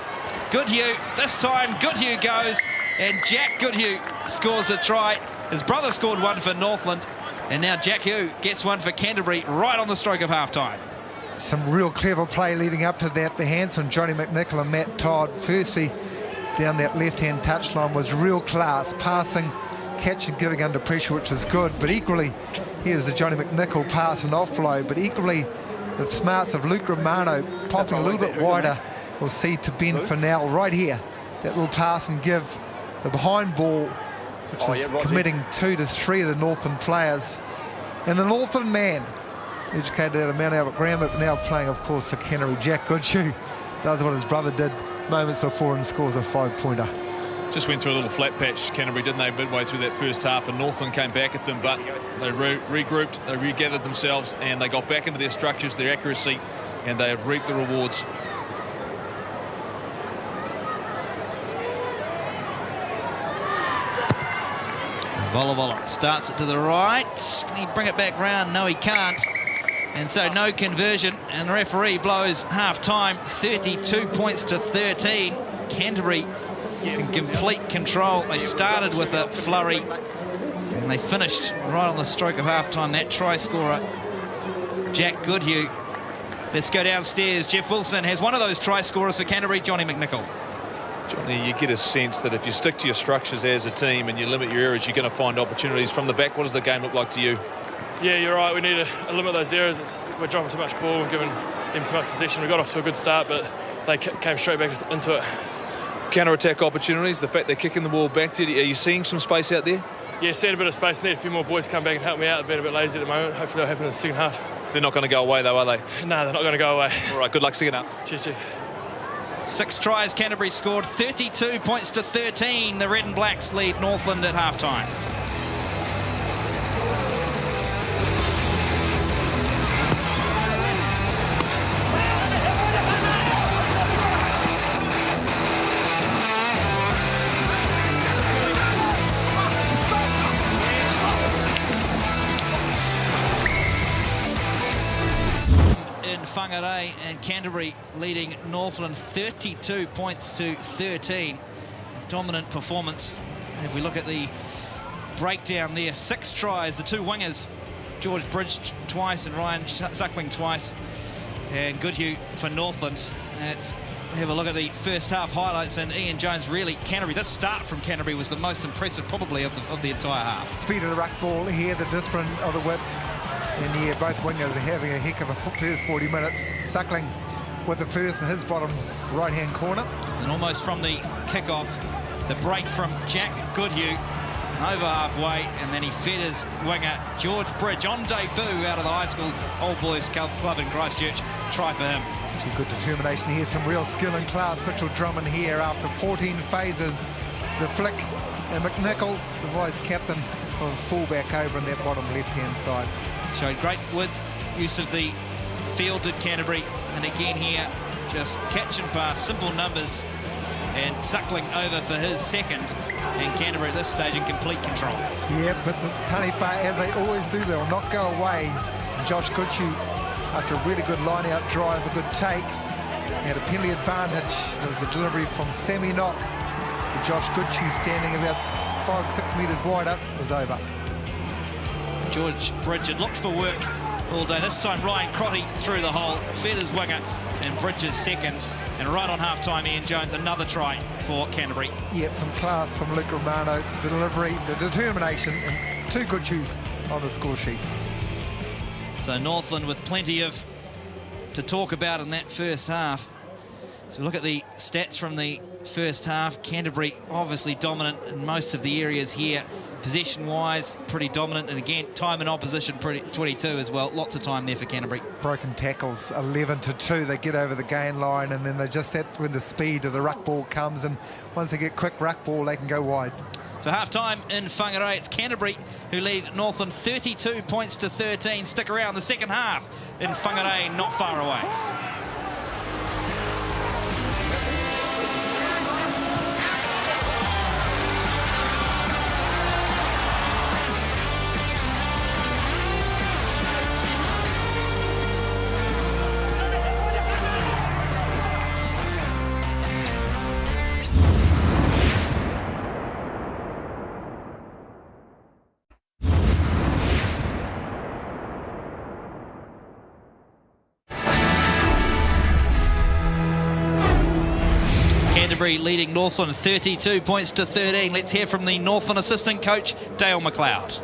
Goodhue. This time Goodhue goes. And Jack Goodhue scores a try. His brother scored one for Northland. And now Jack Hugh gets one for Canterbury right on the stroke of half-time. Some real clever play leading up to that. The hands from Johnny McNichol and Matt Todd. Firstly, down that left-hand touchline was real class. Passing, catching, giving under pressure, which is good. But equally, here's the Johnny McNichol pass and offload. But equally, the smarts of Luke Romano popping a little bit wider. We'll see to Ben Fennell right here. That little pass and give the behind ball, which is committing 2 to 3 of the Northland players. And the Northland man, educated out of Mount Albert Grammar, but now playing, of course, for Canterbury, Jack Goodhue, does what his brother did moments before and scores a 5-pointer. Just went through a little flat patch, Canterbury, didn't they, midway through that first half, and Northland came back at them, but they regrouped, they regathered themselves, and they got back into their structures, their accuracy, and they have reaped the rewards. Volla starts it to the right. Can he bring it back round? No, he can't. And so no conversion, and the referee blows half-time, 32 points to 13. Canterbury in complete control. They started with a flurry and they finished right on the stroke of half-time. That try scorer, Jack Goodhue. Let's go downstairs. Jeff Wilson has one of those try scorers for Canterbury, Johnny McNichol. Johnny, you get a sense that if you stick to your structures as a team and you limit your errors, you're going to find opportunities from the back. What does the game look like to you? Yeah, you're right. We need to limit those errors. We're dropping too much ball and giving them too much possession. We got off to a good start, but they came straight back into it. Counter-attack opportunities, the fact they're kicking the ball back to you, are you seeing some space out there? Yeah, seeing a bit of space. Need a few more boys come back and help me out. I've been a bit lazy at the moment. Hopefully that'll happen in the second half. They're not going to go away though, are they? No, they're not going to go away. All right, good luck second up. Cheers, Chief. 6 tries Canterbury scored, 32 points to 13. The Red and Blacks lead Northland at half-time. Whangarei, and Canterbury leading Northland 32 points to 13. Dominant performance. If we look at the breakdown there, 6 tries, the 2 wingers, George Bridge twice and Ryan Suckling twice, and Goodhue for Northland. Let's have a look at the first half highlights, and Ian Jones really, Canterbury, this start from Canterbury was the most impressive probably of the entire half. Speed of the ruck ball here, the discipline of the width. And yeah, both wingers are having a heck of a first 40 minutes. Suckling with the first in his bottom right-hand corner. And almost from the kick-off, the break from Jack Goodhue, over halfway, and then he fed his winger, George Bridge, on debut out of the high school Old Boys Club in Christchurch. Try for him. Good determination here, some real skill and class. Mitchell Drummond here after 14 phases. The flick, and McNichol, the vice captain, for fullback over on that bottom left-hand side. Showed great width, use of the field did Canterbury, and again here, just catch and pass, simple numbers, and Suckling over for his second, and Canterbury at this stage in complete control. Yeah, but the Taniwha, as they always do, they will not go away. Josh Goodhue, after a really good line-out drive, a good take, had a penalty advantage. There was the delivery from Sammy Knock. Josh Goodhue standing about 5-6 metres wide up, was over. George Bridge had looked for work all day. This time Ryan Crotty through the hole, fed his winger, and Bridge's second. And right on half-time, Ian Jones, another try for Canterbury. Yep, some class from Luke Romano, the delivery, the determination, and 2 good shoes on the score sheet. So Northland with plenty to talk about in that first half. So look at the stats from the first half. Canterbury obviously dominant in most of the areas here. Possession-wise, pretty dominant. And again, time in opposition, pretty 22 as well. Lots of time there for Canterbury. Broken tackles, 11-2. They get over the gain line, and then they just, that's when the speed of the ruck ball comes. And once they get quick ruck ball, they can go wide. So half-time in Whangarei, it's Canterbury who lead Northland 32 points to 13. Stick around, the second half in Whangarei, not far away. Canterbury leading Northland 32 points to 13. Let's hear from the Northland assistant coach, Dale McLeod.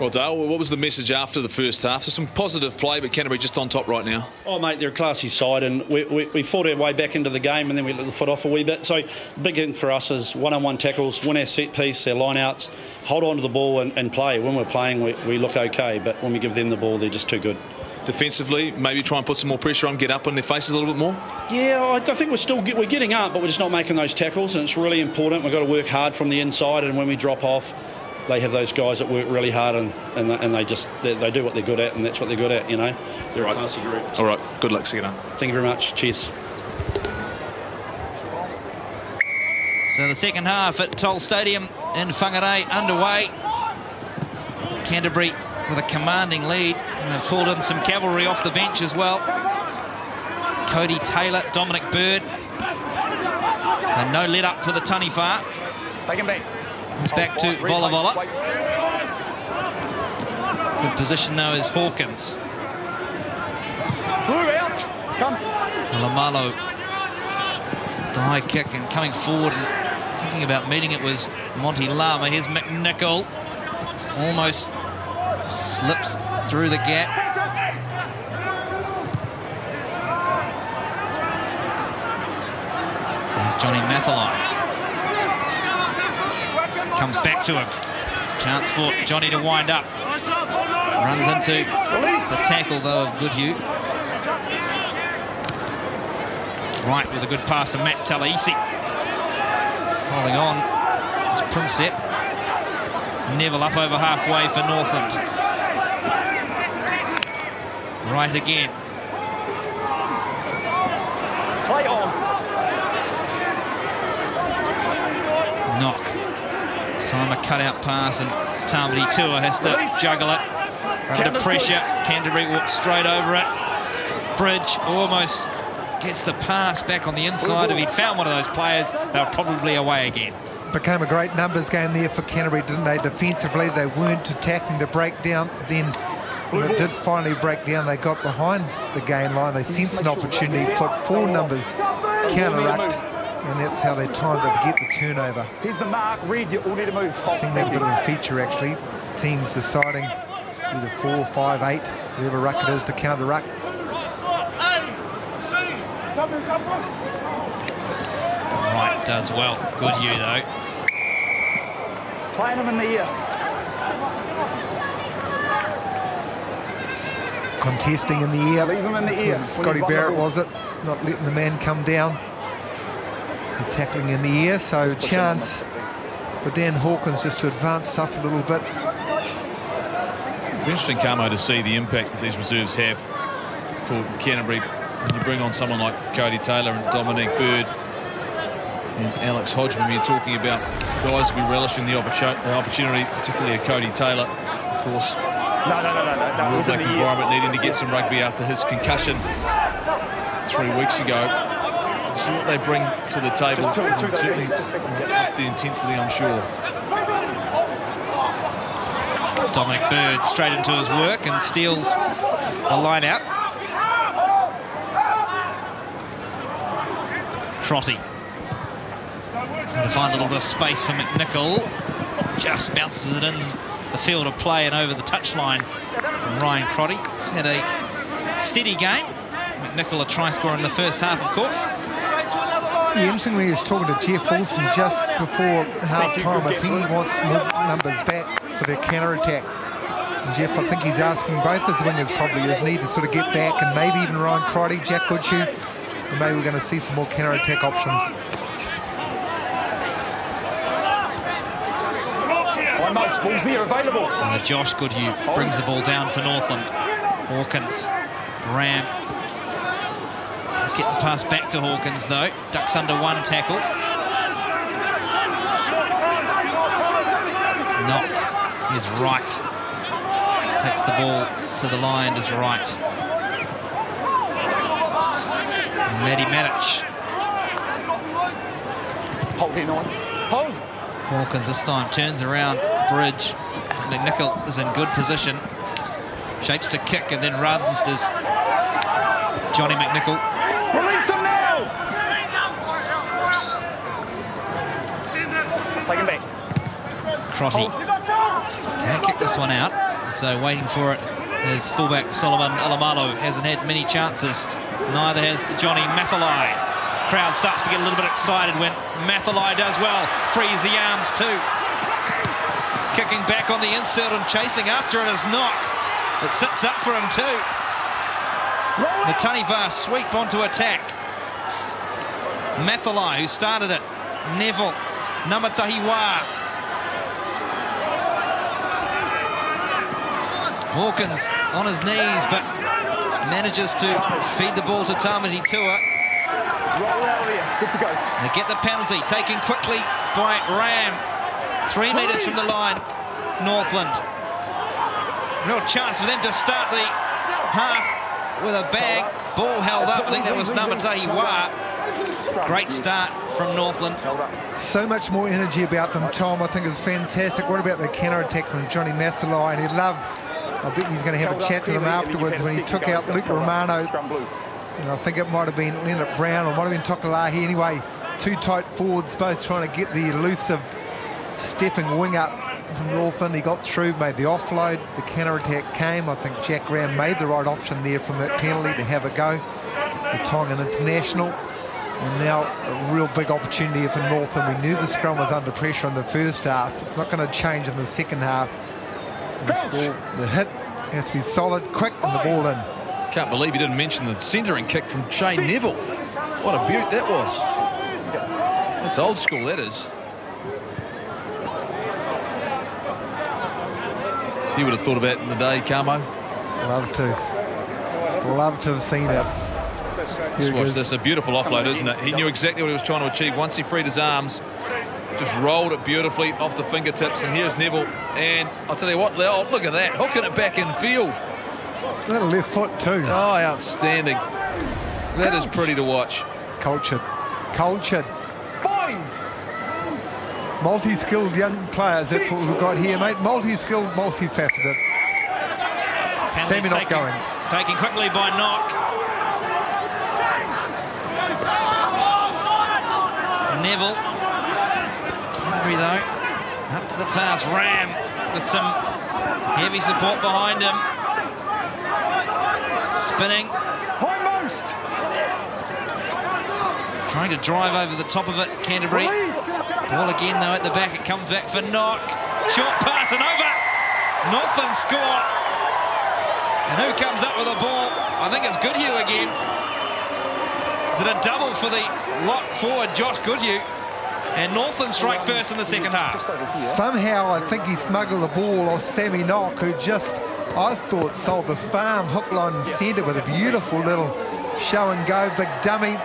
Well, Dale, what was the message after the first half? So some positive play, but Canterbury just on top right now. Oh, mate, they're a classy side, and we fought our way back into the game, and then we let the foot off a wee bit. So the big thing for us is one-on-one tackles, win our set piece, our line-outs, hold on to the ball and play. When we're playing, we look okay, but when we give them the ball, they're just too good. Defensively, maybe try and put some more pressure on, get up on their faces a little bit more? Yeah, I think we're getting up, but we're just not making those tackles, and it's really important. We've got to work hard from the inside, and when we drop off, they have those guys that work really hard, and they do what they're good at, and that's what they're good at, you know. They're a classy group. All right, good luck, second up. Thank you very much. Cheers. So the second half at Toll Stadium in Whangarei underway. Canterbury with a commanding lead, and they've called in some cavalry off the bench as well. Cody Taylor, Dominic Bird, So no let up for the Taniwha. Take him back. It's back to Vola Vola. Good position though is Hawkins. Blue out. Come. Alamalo. The high kick and coming forward and thinking about meeting it was Monty Lama. Here's McNichol. Almost slips through the gap. There's Johnny Mathalai. Comes back to him. Chance for Johnny to wind up. Runs into the tackle though of Goodhue. Right with a good pass to Matt Talaisi. Holding on is Prinsep. Neville up over halfway for Northland. Right again. Play on. Knock. Simon cut-out pass and Tamati Tua has to juggle it. Under pressure. Canterbury walks straight over it. Bridge almost gets the pass back on the inside. If he'd found one of those players, they were probably away again. Became a great numbers game there for Canterbury, didn't they? Defensively, they weren't attacking to break down. Then when it did finally break down, they got behind the gain line. They sensed an opportunity, put 4 numbers, counter-rucked, and that's how they timed it to get the turnover. Here's the mark. Reed, you all need to move. Seeing that a bit of a feature, actually. Teams deciding either 4, 5, 8, whatever ruck it is to counter-ruck. Right, does well. Goodhue, though. Playing him in the ear. Contesting in the ear. Leave him in the ear. Scotty Barrett, was it? Not letting the man come down. So tackling in the ear, so chance for Dan Hawkins just to advance up a little bit. Interesting, Carmo, to see the impact that these reserves have for Canterbury. When you bring on someone like Cody Taylor and Dominic Bird and Alex Hodgman, you're talking about guys who be relishing the opportunity, particularly a Cody Taylor, of course. No. Real black environment, needing to get some rugby after his concussion 3 weeks ago. See what they bring to the table. Certainly up the intensity, I'm sure. Dominic Bird straight into his work and steals the line out. Trotty. Trying to find a little bit of space for McNichol. Just bounces it in the field of play and over the touchline. Ryan Crotty. He's had a steady game. McNichol a try scorer in the first half, of course. Yeah, interestingly, he was talking to Jeff Wilson just before half-time. I think he wants more numbers back for their counter-attack. And Jeff, I think he's asking both his wingers probably his need to sort of get back, and maybe even Ryan Crotty, Jack Goodhue. And maybe we're going to see some more counter-attack options. Most balls here available. Josh Goodhue brings the ball down for Northland. Hawkins, Ram. Let's get the pass back to Hawkins though. Ducks under one tackle. No, he's right. Takes the ball to the line, is right. Matty Matic. Hold him on. Hold. Hawkins this time turns around. Bridge. McNichol is in good position. Shapes to kick and then runs. Does Johnny McNichol. Release him now! Take him back. Crotty. Can't kick this one out. So waiting for it is fullback Solomon Alamalo. Hasn't had many chances. Neither has Johnny Mathalai. Crowd starts to get a little bit excited when Mathalai does well. Frees the arms too. Kicking back on the insert and chasing after it is Knock. It sits up for him too. The Taniwha sweep onto attack. Mathalai, who started it. Neville. Namatahiwa. Hawkins on his knees, but manages to feed the ball to Tamati Tua. Roll out of here. Good to go. They get the penalty, taken quickly by Ram. 3 metres from the line, Northland. Real chance for them to start the half with a bag. Ball held up. I think that was Namatahiwa. Great start from Northland. So much more energy about them, Tom. I think is fantastic. What about the counter attack from Johnny Massalai? And I bet he's going to have a chat to them afterwards when he took out Luke Romano. And I think it might have been Leonard Brown or might have been Tokalahi. Anyway, two tight forwards, both trying to get the elusive stepping wing up from Northland. He got through, made the offload. The counter attack came. I think Jack Graham made the right option there from that penalty to have a go. The Tongan international. And now a real big opportunity for Northland. We knew the scrum was under pressure in the first half. It's not going to change in the second half. The hit has to be solid, quick, and the ball in. Can't believe you didn't mention the centering kick from Jay Neville. What a beaut that was. That's old school, that is. You would have thought about it in the day, Carmo. Love to have seen it. Just watch this, a beautiful offload, isn't it? He knew exactly what he was trying to achieve. Once he freed his arms, just rolled it beautifully off the fingertips. And here's Neville. And I'll tell you what, look at that, hooking it back in field. That left foot too. Oh, outstanding. That is pretty to watch. Cultured. Multi-skilled young players, that's what we've got here, mate. Multi-skilled, multifaceted. Sammy not going. Taken quickly by Knock. Neville. Canterbury, though, up to the task. Ram with some heavy support behind him. Spinning. Trying to drive over the top of it, Canterbury. Ball again, though, at the back. It comes back for Knock. Short pass and over. Northland score. And who comes up with the ball? I think it's Goodhue again. Is it a double for the lock forward, Josh Goodhue? And Northland strike first in the second half. Somehow I think he smuggled the ball off Sammy Knock, who just, I thought, sold the farm hook, line and centre with a beautiful little show and go, big dummy.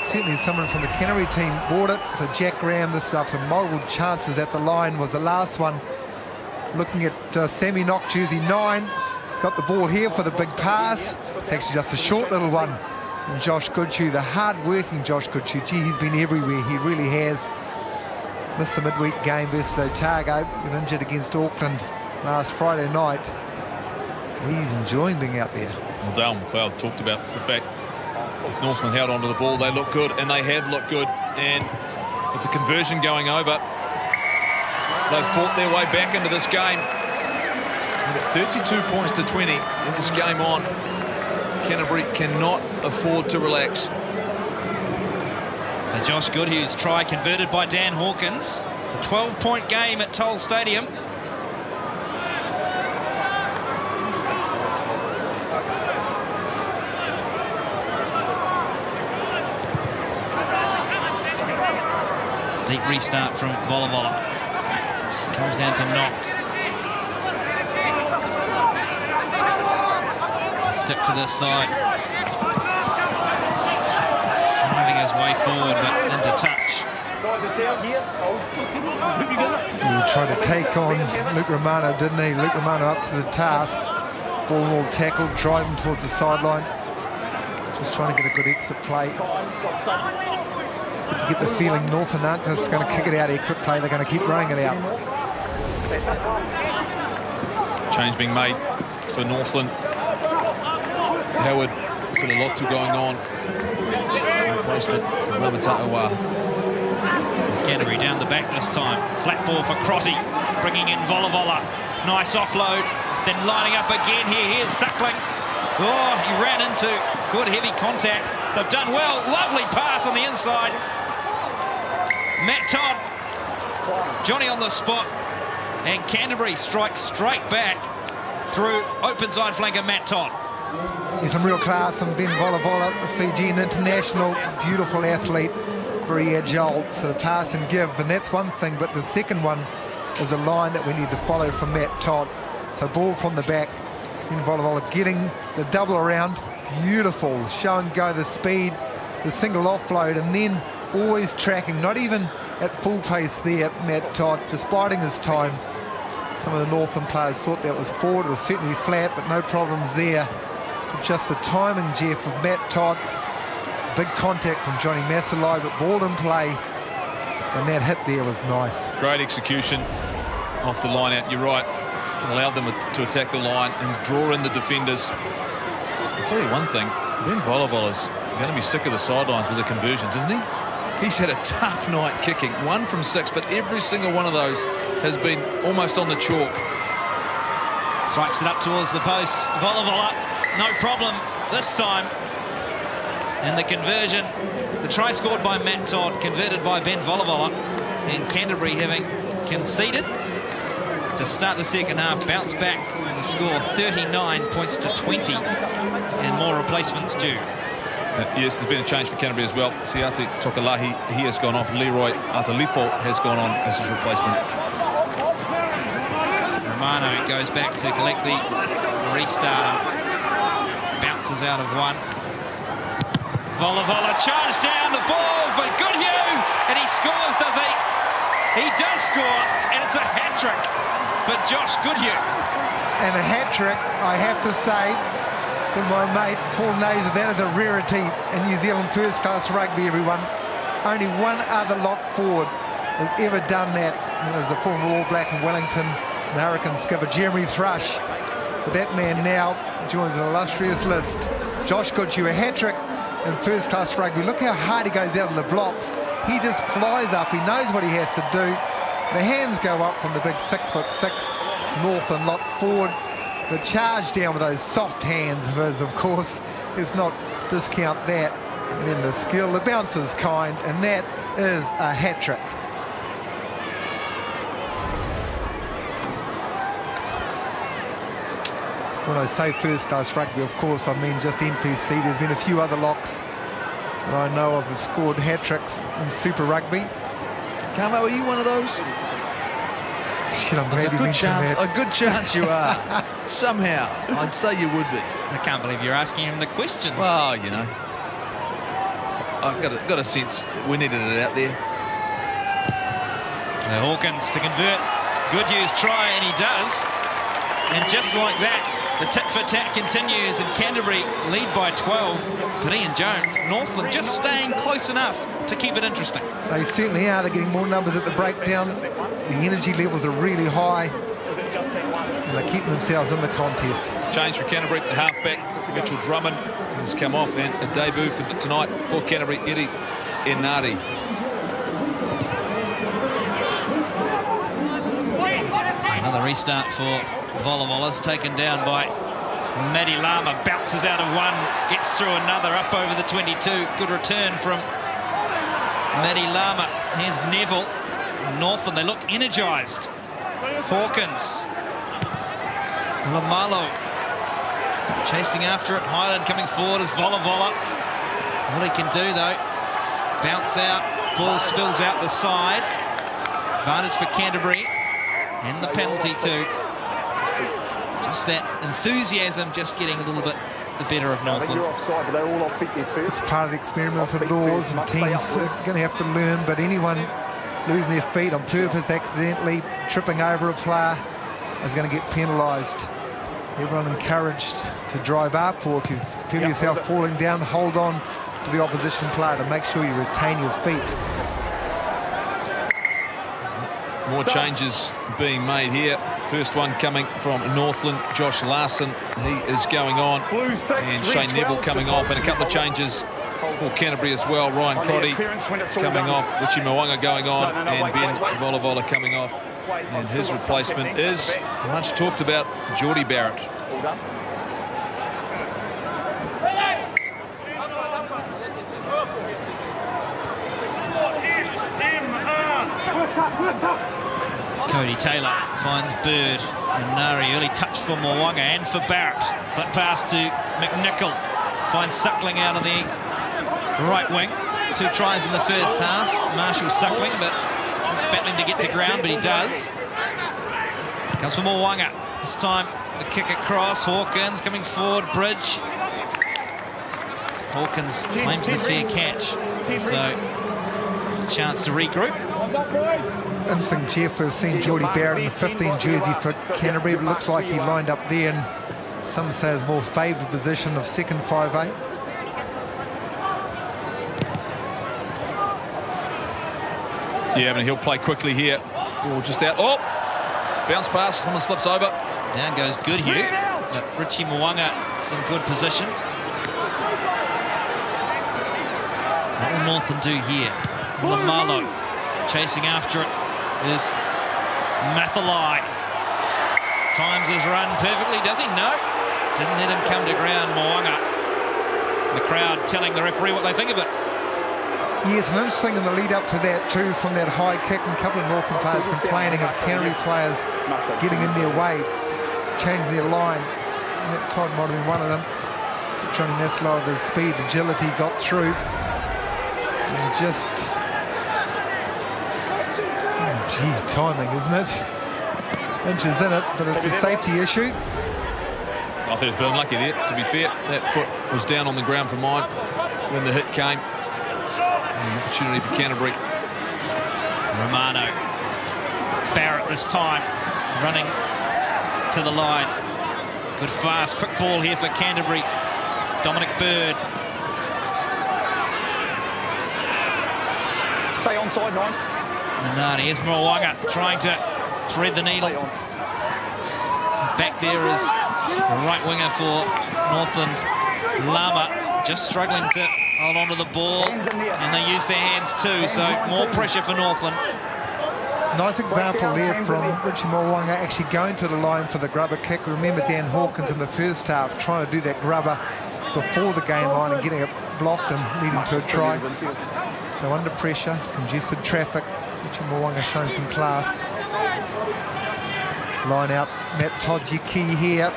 Certainly someone from the Canterbury team bought it. So Jack Graham, this after multiple chances at the line, was the last one. Looking at Sammy Knock, jersey 9. Got the ball here for the big pass. It's actually just a short little one. And Josh Goodhue, the hard-working Josh Goodhue. Gee, he's been everywhere. He really has. Missed the midweek game versus Otago. Got injured against Auckland last Friday night. He's enjoying being out there. Well, Dale McLeod talked about the fact if Northland held onto the ball, they look good, and they have looked good. And with the conversion going over, they've fought their way back into this game. 32 points to 20 in this game on. Canterbury cannot afford to relax. So Josh Goodhue's try converted by Dan Hawkins. It's a 12-point game at Toll Stadium. Deep restart from Volavola. Comes down to Knock. Stick to this side. Driving his way forward, but into touch. He tried to take on Luke Romano, didn't he? Luke Romano up to the task. Ball all tackled, driving towards the sideline. Just trying to get a good exit play. You get the feeling Northland aren't just going to kick it out exit play, they're going to keep running it out. Change being made for Northland. Howard, still a lot going on. Replacement, Ramata'awa. Canterbury down the back this time. Flat ball for Crotty, bringing in Volavola. Nice offload, then lining up again here. Here's Suckling. Oh, he ran into good heavy contact. They've done well. Lovely pass on the inside. Matt Todd, Johnny on the spot, and Canterbury strikes straight back through open side flanker Matt Todd. There's some real class from Ben Volavola, the Fijian international, beautiful athlete, very agile, sort of pass and give, and that's one thing, but the second one is a line that we need to follow from Matt Todd. So ball from the back, Ben Volavola getting the double around, beautiful, show and go, the speed, the single offload, and then always tracking, not even at full pace there, Matt Todd, just biding his time. Some of the Northland players thought that was forward, it was certainly flat, but no problems there. Just the timing, Jeff, of Matt Todd. big contact from Johnny Massalai, but ball in play, and that hit there was nice. Great execution off the line out. You're right. Allowed them to attack the line and draw in the defenders. I'll tell you one thing. Ben Volivola's going to be sick of the sidelines with the conversions, isn't he? He's had a tough night kicking. 1 from 6, but every single one of those has been almost on the chalk. Strikes it up towards the post. Volivola, no problem this time. And the conversion, the try scored by Matt Todd, converted by Ben Volivola, and Canterbury having conceded to start the second half, bounce back and score 39 points to 20, and more replacements due. Yes, there's been a change for Canterbury as well. Siati Tokalahi, he has gone off. Leroy Atalifo has gone on as his replacement. Romano goes back to collect the restart and bounces out of one. Volivola charged down the ball for Goodhue, and he scores, does he? He does score, and it's a hat-trick for Josh Goodhue. And a hat-trick, I have to say, with my mate Paul Naser, that is a rarity in New Zealand first-class rugby, everyone. Only one other lock forward has ever done that, and it was the former All Black in Wellington and Hurricane skipper Jeremy Thrush. But that man now joins an illustrious list. Josh Goodhue, a hat-trick in first-class rugby. Look how hard he goes out of the blocks. He just flies up. He knows what he has to do. The hands go up from the big 6'6" Northland lock forward. The charge down with those soft hands of his, of course. Let's not discount that. And then the skill, the bounce is kind, and that is a hat-trick. When I say first-class rugby, of course, I mean just NPC. There's been a few other locks that I know of have scored hat-tricks in Super Rugby. Carmo, are you one of those? Shit, I'm There's glad you mentioned that. a good chance you are. Somehow, I'd say you would be. I can't believe you're asking him the question. Well, you know, I've got a sense we needed it out there. Hawkins to convert Goodhue's try, and he does. And just like that, the tit-for-tat continues, and Canterbury lead by 12. But Ian Jones, Northland just staying close enough to keep it interesting. They certainly are. They're getting more numbers at the breakdown. The energy levels are really high, and they're keeping themselves in the contest. Change for Canterbury, the halfback Mitchell Drummond has come off, and a debut for tonight for Canterbury, Eddie Enari. Another restart for Volivola's, taken down by Matty Lama, bounces out of one, gets through another, up over the 22. Good return from Matty Lama. Here's Neville. Northland, they look energised. Hawkins. Lamalo chasing after it. Highland coming forward as Volivola. What he can do though, bounce out, ball spills out the side. Advantage for Canterbury, and the penalty too. Just that enthusiasm just getting a little bit the better of Northland. You're offside, but they all off feet their feet. It's part of the experiment for laws, and teams are going to have to learn, but anyone losing their feet on purpose, accidentally tripping over a player, is going to get penalised. Everyone encouraged to drive up, or if you feel yourself falling down, hold on to the opposition player to make sure you retain your feet. More changes being made here. First one coming from Northland, Josh Larson, he is going on. Blue 6, and Shane Neville coming off, and a couple of changes for Canterbury as well. Ryan Crotty coming off, Richie Mwanga going on, and Ben Volivola coming off. And his replacement is much talked about Geordie Barrett. Cody Taylor finds Bird, and Nari, early touch for Mwanga and for Barrett. Flat pass to McNichol, finds Suckling out on the right wing. 2 tries in the first half. Marshall Suckling, but he's battling to get to ground, but he does. Comes from Mwanga. This time the kick across. Hawkins coming forward. Bridge. Hawkins claims the fair catch. So chance to regroup. Interesting, Jeff, we've seen Geordie Barrett in the 15 jersey for Canterbury, but it looks like he lined up there in some say his more favoured position of second 5'8". Yeah, but he'll play quickly here. Oh, just out. Oh, bounce pass. Someone slips over. Down goes Goodhue. But Richie Mwanga is in good position. What will Northland do here? Lamalo chasing after it is Mathalai. Times his run perfectly, does he? No. Didn't let him come to ground, Mwanga. The crowd telling the referee what they think of it. Yes, and interesting in the lead up to that too, from that high kick, and a couple of Northland players complaining of Canterbury players getting in their way, changing their line. And that Todd might have been one of them. Johnny Maslow, the speed, agility, got through. And just... Oh, gee, timing, isn't it? Inches in it, but it's a safety issue. I think it's been unlucky there, to be fair. That foot was down on the ground for mine when the hit came. An opportunity for Canterbury. Romano. Barrett this time, running to the line. Good fast, quick ball here for Canterbury. Dominic Bird. Stay onside, 9. And here's Mwanga trying to thread the needle. Back there is the right winger for Northland, Lama, just struggling to hold on to the ball, and they use their hands too, so more pressure for Northland. Nice example there from Richie Mwanga actually going to the line for the grubber kick. Remember Dan Hawkins in the first half trying to do that grubber before the game line and getting it blocked and leading to a try. So under pressure, congested traffic, Richie Mwanga showing some class. Line out, Matt Todd's your key here.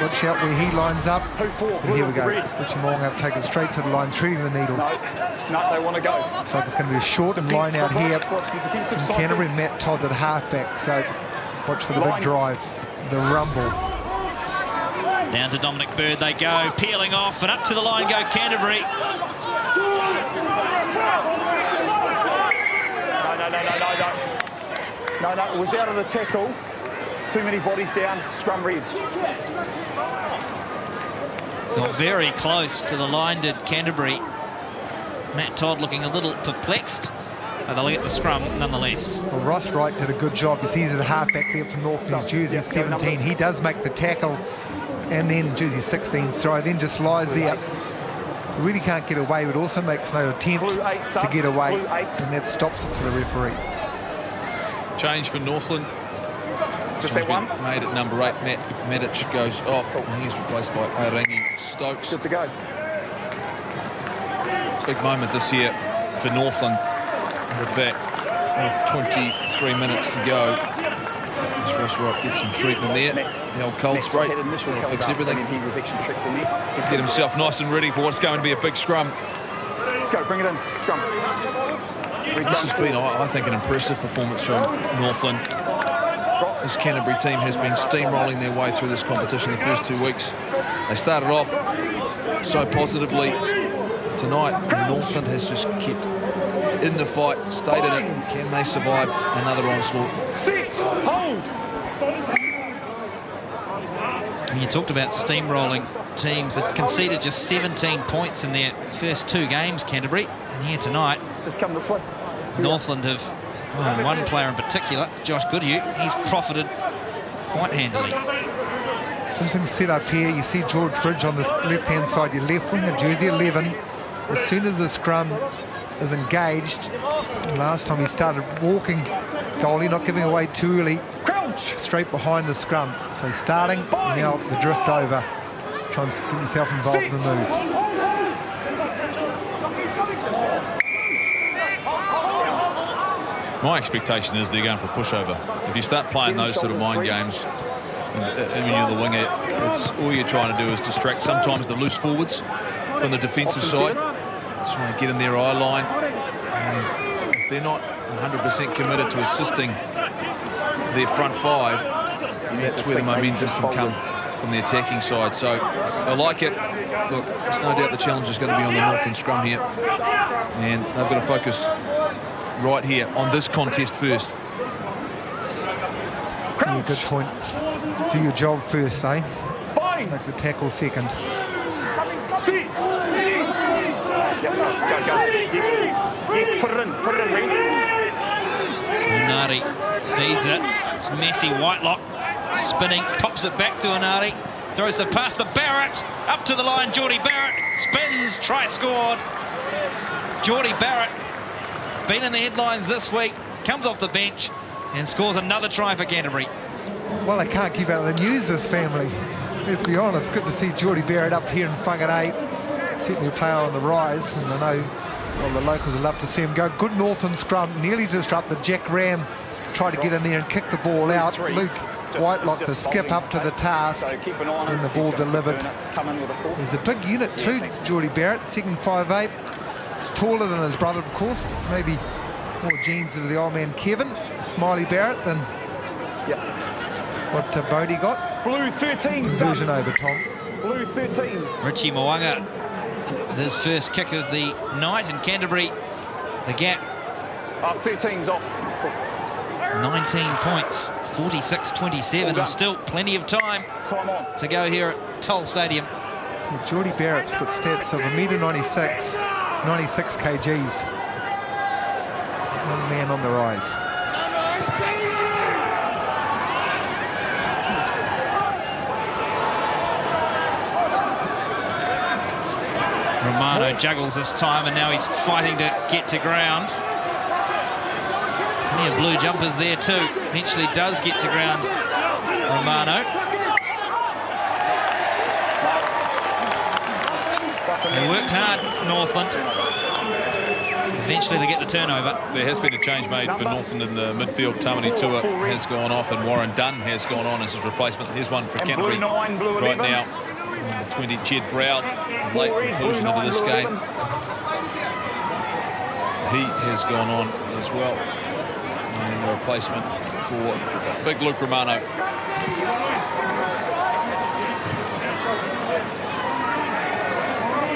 Watch out where he lines up. And here we go. Richie Mwanga take it straight to the line, threading the needle. No, they want to go. Looks like it's going to be a short line out here. Canterbury, Matt Todd at halfback. So watch for the big drive, the rumble. Down to Dominic Bird they go, peeling off, and up to the line go Canterbury. No, it was out of the tackle. Too many bodies down, scrum red. Got very close to the line, did Canterbury. Matt Todd looking a little perplexed, but they'll get the scrum nonetheless. Well, Ross Wright did a good job. You see he's at halfback there for Northland's jersey 17. He does make the tackle, and then jersey 16 throw, then just lies there. Really can't get away, but also makes no attempt to get away, and that stops it for the referee. Change for Northland. Just that one? Made at number 8. Mitre goes off, and he's replaced by Arangi Stokes. Good to go. Big moment this year for Northland. In fact, with 23 minutes to go, as Ross Wright gets some treatment there. The old cold spray will fix everything. Get himself nice and ready for what's going to be a big scrum. Let's go, bring it in, scrum. This has been, I think, an impressive performance from Northland. This Canterbury team has been steamrolling their way through this competition the first 2 weeks. They started off so positively tonight, and Northland has just kept in the fight, stayed in it. Can they survive another onslaught? Sit, hold. And you talked about steamrolling teams that conceded just 17 points in their first 2 games, Canterbury, and here tonight, Just come this way. Northland have, well, one player in particular, Josh Goodhue, he's profited quite handily. Interesting set up here. You see George Bridge on this left-hand side, your left winger, jersey 11. As soon as the scrum is engaged, last time he started walking goalie, not giving away too early, straight behind the scrum. So starting, now the drift over, trying to get himself involved in the move. My expectation is they're going for a pushover. If you start playing those sort of mind games, when you're the winger, it's all you're trying to do is distract sometimes the loose forwards from the defensive side, trying to get in their eye line. And if they're not 100% committed to assisting their front 5, that's where the momentum can come from the attacking side. So I like it. Look, there's no doubt the challenge is going to be on the Northland scrum here, and they've got to focus right here on this contest first. Yeah, good point. Do your job first, eh? Make the tackle second. Sit. Go. Yes, put it in, Reed. Inari feeds it. It's messy. Whitelock spinning, pops it back to Inari. Throws the pass to Barrett. Up to the line, Geordie Barrett. Spins, try scored. Geordie Barrett has been in the headlines this week. Comes off the bench and scores another try for Canterbury. Well, they can't keep out of the news, this family. Let's be honest. Good to see Geordie Barrett up here in Whangarei. Certainly a player on the rise. And I know, well, the locals would love to see him go. Good Northland scrum. Nearly disrupted. Jack Ram tried to get in there and kick the ball out. Luke Whitelock to skip up to the task, and the ball delivered. He's a big unit too, Geordie Barrett, second 5'8". He's taller than his brother, of course. Maybe more genes of the old man Kevin Smiley Barrett than what Bodie got. Blue 13. Conversion over, Tom. Blue 13. Richie Mo'unga with his first kick of the night, in Canterbury, the gap. 13's off. Cool. 19 points, 46-27, and still plenty of time to go here at Toll Stadium. Yeah, Geordie Barrett's got stats of 1.96 m, 96 kgs. One man on the rise. Romano juggles this time, and now he's fighting to get to ground. Plenty of blue jumpers there too. Eventually does get to ground, Romano. They worked hard, Northland. Eventually they get the turnover. There has been a change made for Northland in the midfield. Tamani Tua has gone off and Warren Dunn has gone on as his replacement. Here's one for Canterbury right now. 20, Jed Brown, late inclusion into this game. He has gone on as well. And the replacement for big Luke Romano.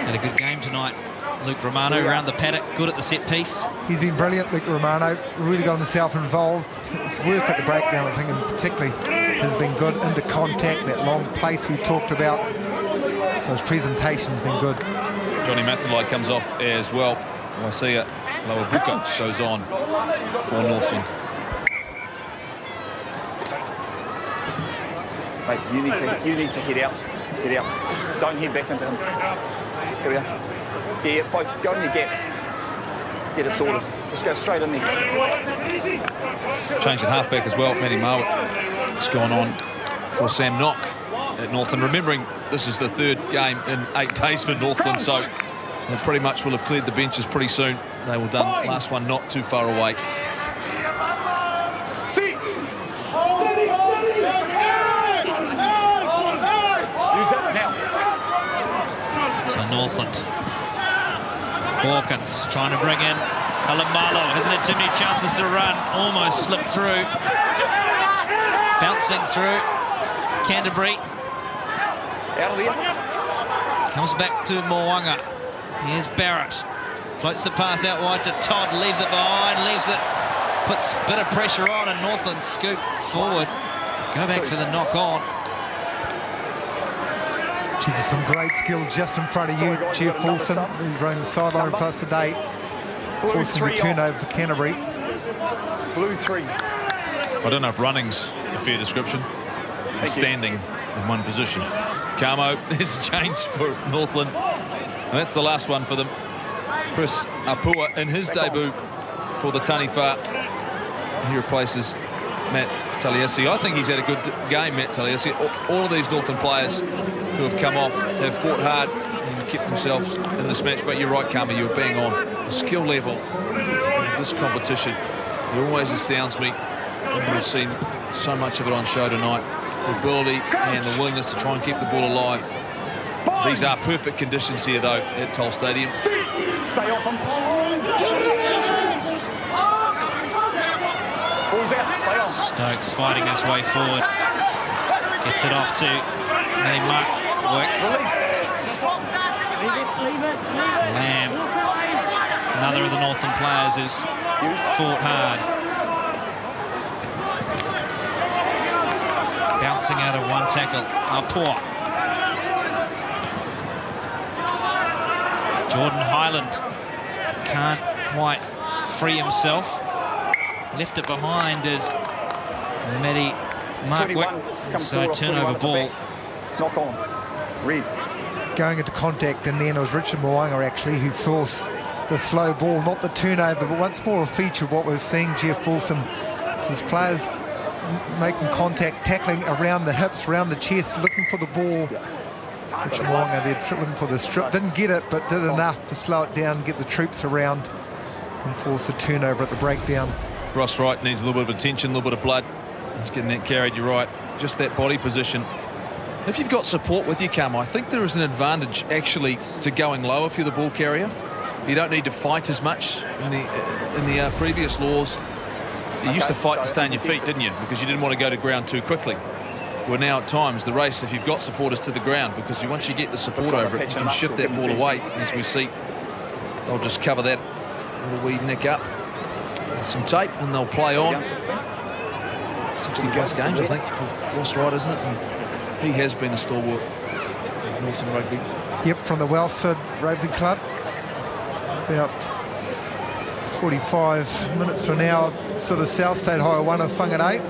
Had a good game tonight, Luke Romano, around the paddock, good at the set piece. He's been brilliant, Luke Romano. Really got himself involved. His work at the breakdown, I think, and particularly has been good. Into contact, that long pace we talked about. So his presentation's been good. Johnny Mathalai comes off as well. Wasia Lawabuka goes on for Northland. Mate, you need to head out. Head out. Don't head back into him. Here we are. Yeah, both go in your gap. Get it sorted. Just go straight in there. Change at halfback as well. Matty Marwick has gone on for Sam Knock at Northland. Remembering this is the third game in 8 days for Northland, so they pretty much will have cleared the benches pretty soon. They were done. Last one not too far away. So Northland. Hawkins trying to bring in Alamalo. Hasn't had too many chances to run. Almost slipped through. Bouncing through. Canterbury. Out of there. Comes back to Mo'unga. Here's Barrett. Floats the pass out wide to Todd. Leaves it behind. Leaves it. Puts a bit of pressure on, and Northland scoop forward. Go back for the knock on. Geez, there's some great skill just in front of you, Jeff Fulson. He's running the sideline plus the day. Forcing the turnover for Canterbury. Blue 3. I don't know if running's a fair description. Standing in one position. Camo, there's a change for Northland. And that's the last one for them. Chris Apua in his debut for the Taniwha. He replaces Matt Taliesin. I think he's had a good game, Matt Taliesin. All of these Northland players who have come off have fought hard and kept themselves in this match. But you're right, Kama, you were bang on. The skill level of this competition, it always astounds me. And we've seen so much of it on show tonight. The ability and the willingness to try and keep the ball alive. These are perfect conditions here, though, at Toll Stadium. Stay off him. Ball's out. Stay on. Stokes fighting his way forward. Gets it off to Mark. Lamb. Another of the Northland players who's fought hard. Bouncing out of one tackle. Apua. Jordan Highland can't quite free himself. left it behind did Matty Markwick. So turnover ball. Knock on. Red. Going into contact, and then it was Richard Moanga actually who forced the slow ball, not the turnover, but once more a feature of what we're seeing, Jeff Wilson. His players making contact, tackling around the hips, around the chest, looking for the ball. Richard Moanga there looking for the strip. Didn't get it, but did enough to slow it down, get the troops around and force the turnover at the breakdown. Ross Wright needs a little bit of attention, a little bit of blood. He's getting that carried, you're right. Just that body position. If you've got support with you, Cam, I think there is an advantage actually to going low if you're the ball carrier. You don't need to fight as much in the previous laws. You used to fight to stay on your feet, didn't you? Because you didn't want to go to ground too quickly. Well, now at times the race, if you've got support, is to the ground, because once you get the support over it, you can shift that ball away. As we see, they'll just cover that little wee nick up with some tape and they'll play on. 60 plus games, I think, for Ross Wright, isn't it? And he has been a stalwart of Northland Rugby. Yep, from the Wellford Rugby Club. About 45 minutes from now, sort of South State High 1 of Whangarei.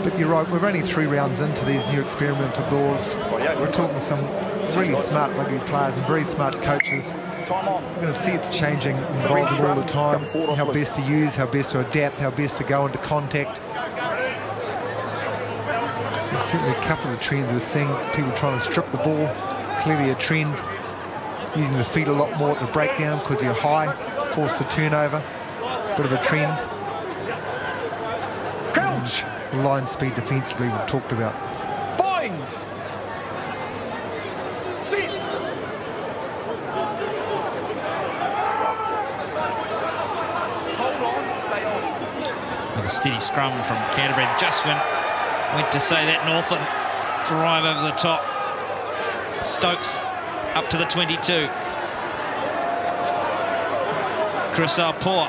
But you're right, we're only 3 rounds into these new experimental laws. We're talking some really smart rugby players and very smart coaches. We're going to see it changing, evolving all the time. How best to use, how best to adapt, how best to go into contact. So certainly a couple of the trends we're seeing, people trying to strip the ball, clearly a trend. Using the feet a lot more at the breakdown because you're high, force the turnover, bit of a trend. Crouch! Line speed defensively we've talked about. Bind! Sit! Hold on, stay on. With a steady scrum from Canterbury. Just went to say that Northland drive over the top. Stokes up to the 22. Chris Alpour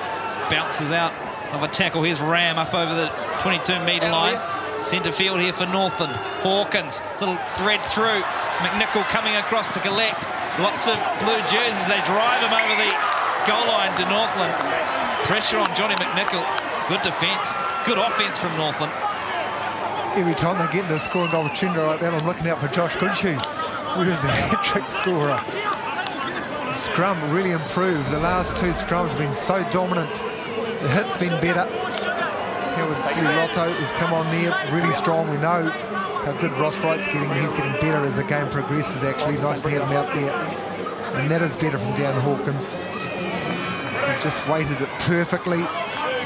bounces out of a tackle. Here's Ram up over the 22-metre line. Centre field here for Northland. Hawkins, little thread through. McNichol coming across to collect. Lots of blue jerseys. They drive him over the goal line to Northland. Pressure on Johnny McNichol. Good defence. Good offence from Northland. Every time they get into a scoring opportunity like that, I'm looking out for Josh Goodshue. Where's the hat-trick scorer? The scrum really improved. The last 2 scrums have been so dominant. The hit's been better. Here with Lotto has come on there, really strong. We know how good Ross Wright's getting. He's getting better as the game progresses, actually. Nice to have him out there. And that is better from Dan Hawkins. He just weighted it perfectly.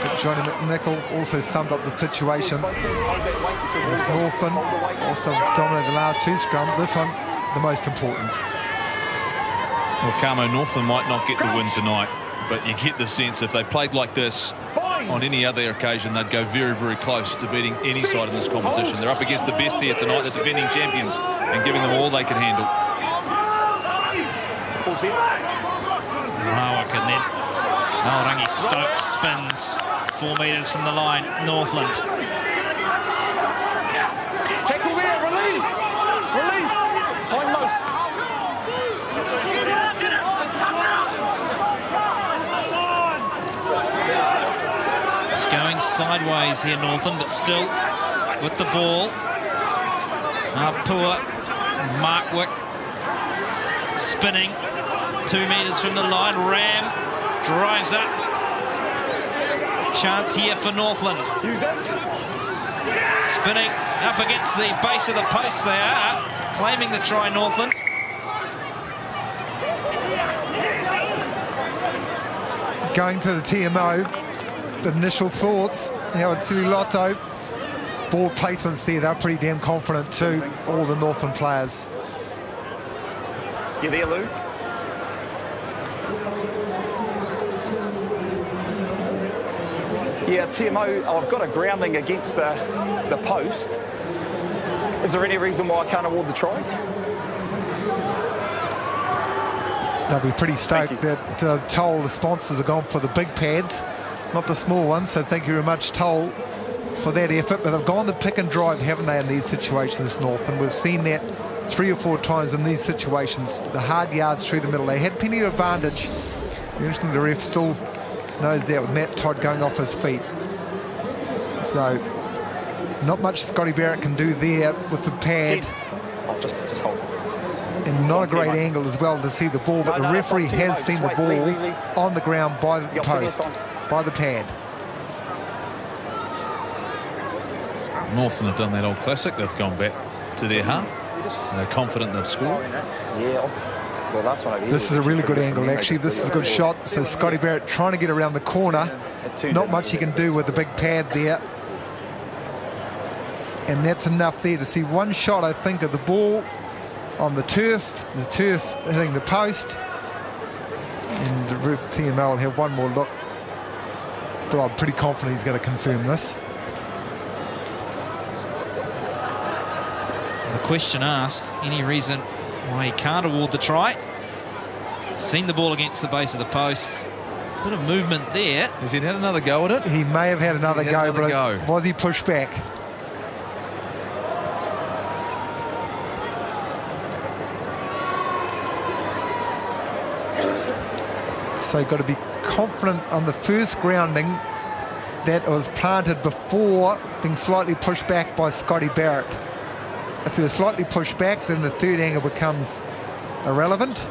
But Johnny McNichol also summed up the situation. Northland also dominated the last 2 scrums. This one, the most important. Well, Carmo, Northland might not get the win tonight, but you get the sense if they played like this on any other occasion, they'd go very, very close to beating any side in this competition. They're up against the best here tonight, the defending champions, and giving them all they can handle. Marwick, and then Rangi Stokes spins 4 metres from the line. Northland. Tackle there, release! Release! Hindmost. Just going sideways here, Northland, but still with the ball. Poor Markwick spinning 2 metres from the line. Ram drives up. Chance here for Northland. Spinning up against the base of the post. They are claiming the try, Northland. Going to the TMO. The initial thoughts, Howard Sililotto. Ball placements there, they're pretty damn confident too, all the Northland players. You there, Lou? Yeah, TMO, I've got a grounding against the post. Is there any reason why I can't award the try? They'll be pretty stoked that Toll, the sponsors, have gone for the big pads, not the small ones, so thank you very much, Toll, for that effort. But they've gone the pick and drive, haven't they, in these situations, North? And we've seen that 3 or 4 times in these situations, the hard yards through the middle. They had plenty of advantage. Interesting, the ref still knows that with Matt Todd going off his feet. So not much Scotty Barrett can do there with the pad. Oh, just hold. And not a great angle as well to see the ball, but the referee has seen the ball on the ground by the post, by the pad. Northland have done that old classic. They've gone back to their half. They're confident they've scored. Yeah. Well, that's what this is a really good angle, actually. This is a good shot. So Scotty Barrett trying to get around the corner. Not much he can do with the big pad there. And that's enough there to see one shot, I think, of the ball on the turf hitting the post. And the TML will have one more look. But I'm pretty confident he's going to confirm this. The question asked, any reason why he can't award the try? Seen the ball against the base of the post. Bit of movement there. Has he had another go at it? He may have had another go, but was he pushed back? So you've got to be confident on the first grounding that was planted before being slightly pushed back by Scotty Barrett. If he was slightly pushed back, then the third angle becomes irrelevant.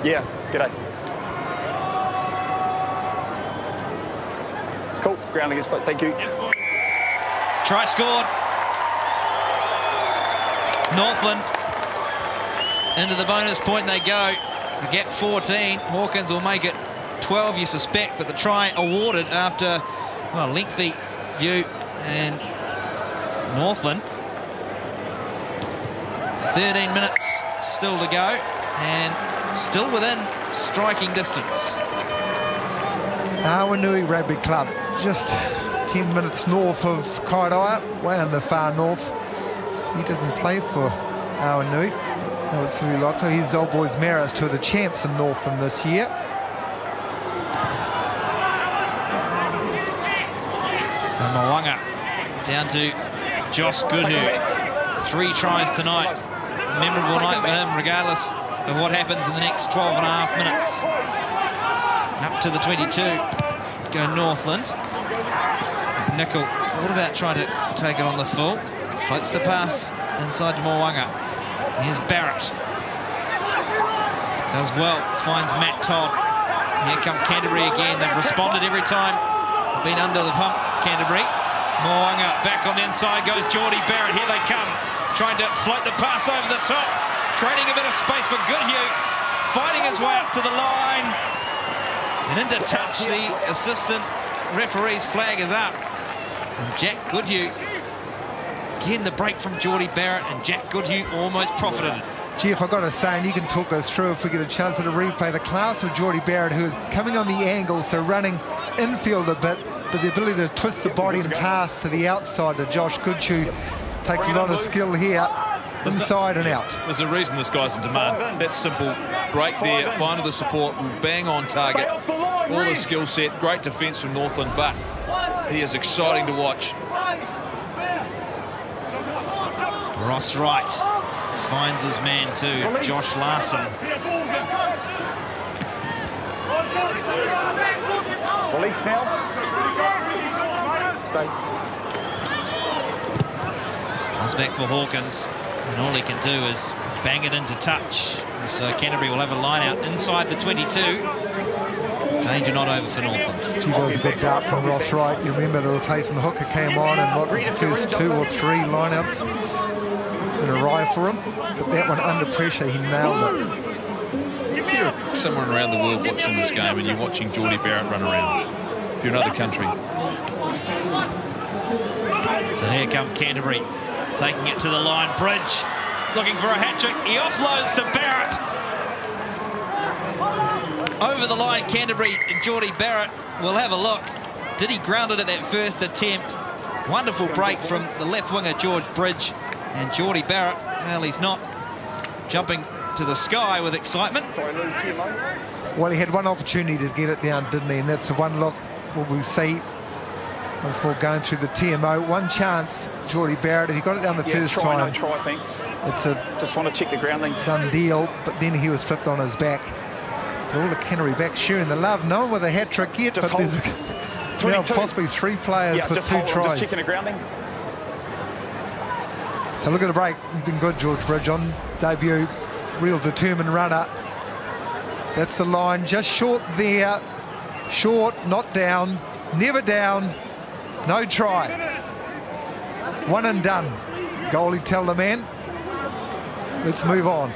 Yeah, g'day. Cool, grounding is, but thank you. Try scored. Northland into the bonus point they go. They get 14. Hawkins will make it 12, you suspect, but the try awarded after a lengthy view. And Northland, 13 minutes still to go, and still within striking distance. Awanui Rugby Club, just 10 minutes north of Kairaiwa, way on the far north. He doesn't play for Awanui. No, it's Lotto. He's Old Boys Maris, who are the champs in Northland this year. So Mo'unga down to Josh Goodhue. 3 tries tonight. A memorable night for him, regardless of what happens in the next 12 and a half minutes. Up to the 22. Go Northland. Nickel thought about trying to take it on the full. Floats the pass inside to Mo'unga. Here's Barrett. Does well. Finds Matt Todd. Here come Canterbury again. They've responded every time. Been under the pump, Canterbury. Mo'unga back on the inside goes Geordie Barrett. Here they come. Trying to float the pass over the top. Creating a bit of space for Goodhue. Fighting his way up to the line. And into touch, the assistant referee's flag is up. And Jack Goodhue, again the break from Geordie Barrett, and Jack Goodhue almost profited it. Geoff, I've got to say, and you can talk us through if we get a chance to replay, the class of Geordie Barrett, who is coming on the angle, so running infield a bit, but the ability to twist the body and pass to the outside to Josh Goodhue takes a lot of skill here, inside and out. There's a reason this guy's in demand. That simple break there, finding the support, bang on target, all the skill set, great defence from Northland, but he is exciting to watch. Ross Wright finds his man too, Josh Larson. Release now. Stay. Pass back for Hawkins, and all he can do is bang it into touch. So Canterbury will have a line out inside the 22. Danger not over for Northland. Gee, that was a good dart from Ross Wright. You remember the replacement hooker came on, and what was the first 2 or 3 lineouts that arrived for him? But that one under pressure, he nailed it. If you're someone around the world watching this game and you're watching Geordie Barrett run around, if you're another country. So here come Canterbury, taking it to the line. Bridge looking for a hat-trick. He offloads to Barrett. Over the line, Canterbury, and Geordie Barrett will have a look. Did he ground it at that first attempt? Wonderful break from the left winger, George Bridge. And Geordie Barrett, well, he's not jumping to the sky with excitement. Well, he had one opportunity to get it down, didn't he? And that's the one look we'll see once more going through the TMO. One chance, Geordie Barrett, if he got it down the first time, No try, thanks. it's a just want to check the grounding. done deal, but then he was flipped on his back. All the Canterbury backs sharing the love, no one with a hat-trick yet, Just but there's now 22. possibly 3 players Yeah, with just 2 hold on, tries. just checking the grounding. So look at the break. He's been good, George Bridge, on debut. Real determined runner. That's the line, just short there. Short, not down, never down, no try. 1 and done. Goalie tell the man, let's move on.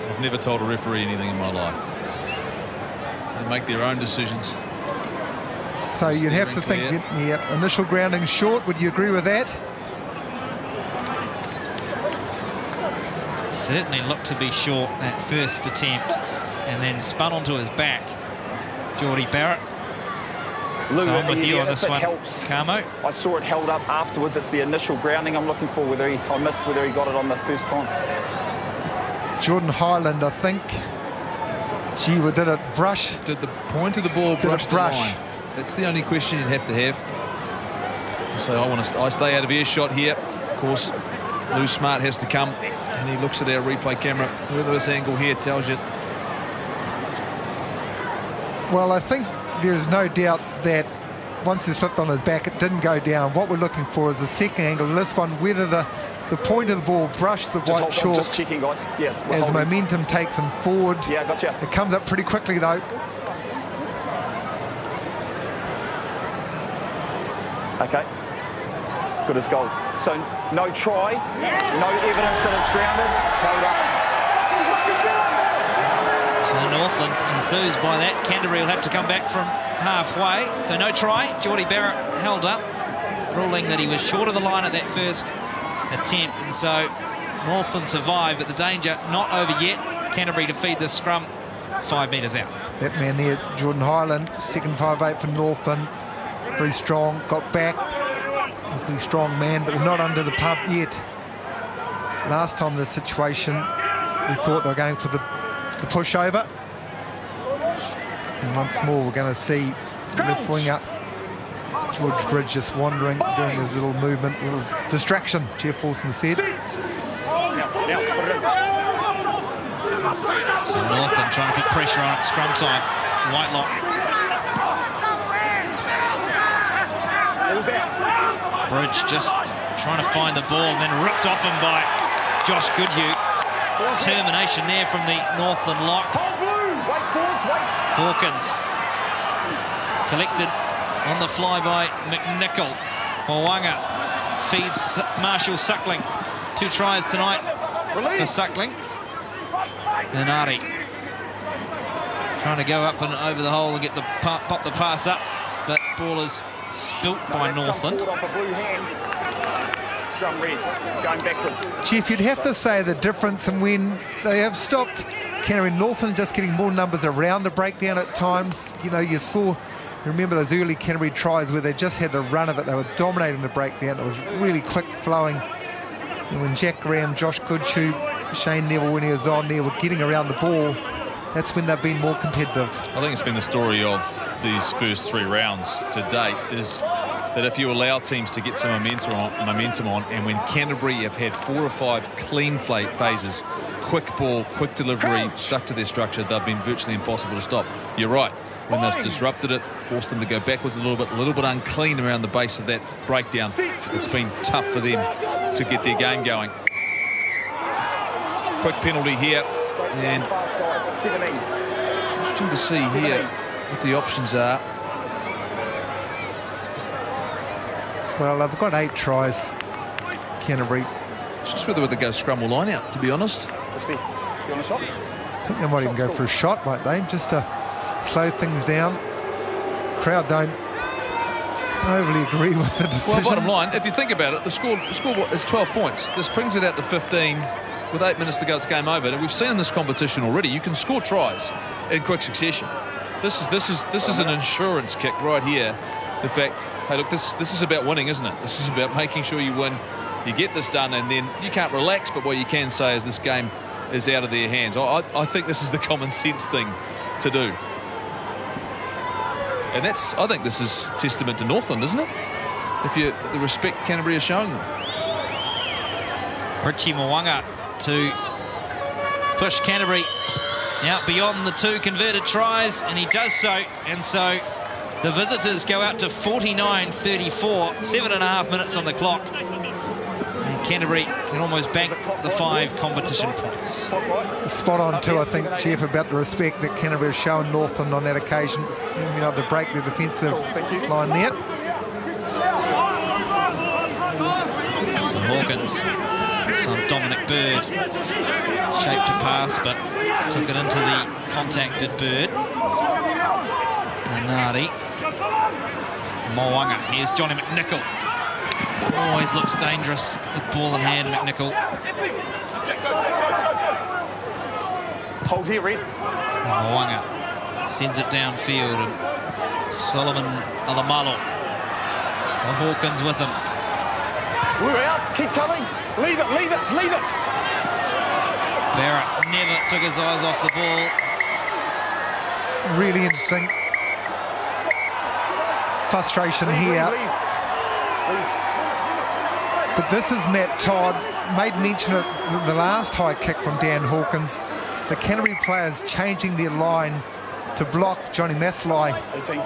I've never told a referee anything in my life. They make their own decisions. So you'd have to think that, yeah, initial grounding short. Would you agree with that? Certainly looked to be short that first attempt, and then spun onto his back. Geordie Barrett. Lou, So I'm with you on if this it one, helps, Carmo. I saw it held up afterwards. It's the initial grounding I'm looking for. I missed whether he got it on the first time. Jordan Highland, I think. Gee, we did it brush. Did the point of the ball brush the line? That's the only question you'd have to have. So I stay out of earshot here. Of course, Lou Smart has to come, and he looks at our replay camera. Look at this angle here, tells you. Well, I think there's no doubt that once he's flipped on his back, it didn't go down. What we're looking for is the second angle. This one, whether the point of the ball brushed the white chalk. Just checking, guys. Yeah, as momentum takes him forward. Yeah, gotcha. It comes up pretty quickly, though. Okay. Good as goal. So no try, no evidence that it's grounded. Held up. So Northland enthused by that. Canterbury will have to come back from halfway. So no try. Geordie Barrett held up, ruling that he was short of the line at that first attempt. And so Northland survived, but the danger not over yet. Canterbury to feed the scrum 5 metres out. That man there, Jordan Highland, second 5'8" for Northland. Very strong, got back. Equally strong man, but they're not under the pump yet. Last time the situation, we thought they were going for the pushover. And once more, we're going to see left winger George Bridge just wandering, doing his little movement, little distraction, Jeff Wilson said. So Northland trying to put pressure on at scrum time. Whitelock. Bridge just trying to find the ball, and then ripped off him by Josh Goodhue. Determination there from the Northland lock. Hawkins collected on the fly by McNichol. Mo'unga feeds Marshall Suckling. 2 tries tonight for Suckling. And Ari trying to go up and over the hole and get the pop the pass up, but ball is spilt by Northland. Scrum red, going backwards. Jeff, you'd have to say the difference in when they have stopped Canterbury. Northland just getting more numbers around the breakdown at times. You know, you remember those early Canterbury tries where they just had the run of it. They were dominating the breakdown. It was really quick flowing. And when Jack Graham, Josh Goodhue, Shane Neville, when he was on there, were getting around the ball, that's when they've been more competitive. I think it's been the story of these first 3 rounds to date is that if you allow teams to get some momentum on, and when Canterbury have had 4 or 5 clean phases, quick ball, quick delivery, stuck to their structure, they've been virtually impossible to stop. You're right. When they've disrupted it, forced them to go backwards a little bit unclean around the base of that breakdown, it's been tough for them to get their game going. Quick penalty here, and interesting to see here what the options are. Well, they've got 8 tries, Canterbury. It's just whether they go scrum or line out, to be honest. You want a shot? I think they might even go for a shot, might they? Just to slow things down. Crowd don't overly agree with the decision. Well, bottom line, if you think about it, the score is 12 points. This brings it out to 15. With 8 minutes to go, it's game over. And we've seen in this competition already, you can score tries in quick succession. This is an insurance kick right here. The fact, hey, look, this is about winning, isn't it? This is about making sure you win. You get this done, and then you can't relax. But what you can say is this game is out of their hands. I think this is the common sense thing to do. And I think this is testament to Northland, isn't it? The respect Canterbury are showing them. Richie Mo'unga to push Canterbury out beyond the 2 converted tries, and he does so. And so the visitors go out to 49-34, 7.5 minutes on the clock. And Canterbury can almost bank the 5 competition points. Spot on too, I think, Jeff, about the respect that Canterbury have shown Northland on that occasion. And, you know, to break the defensive line there. So Hawkins, some Dominic Bird, shaped to pass, but took it into the contacted Bird. Nari. Mo'unga. Here's Johnny McNichol. Always looks dangerous with ball in hand, McNichol. Hold here, Reed. Mo'unga sends it downfield, and Solomon Alamalo. Got Hawkins with him. We're out. Keep coming. Leave it, leave it, leave it. Barrett never took his eyes off the ball. Really interesting. Frustration here. Leave. But this is Matt Todd. Made mention of the last high kick from Dan Hawkins. The Canterbury players changing their line to block Johnny Maslai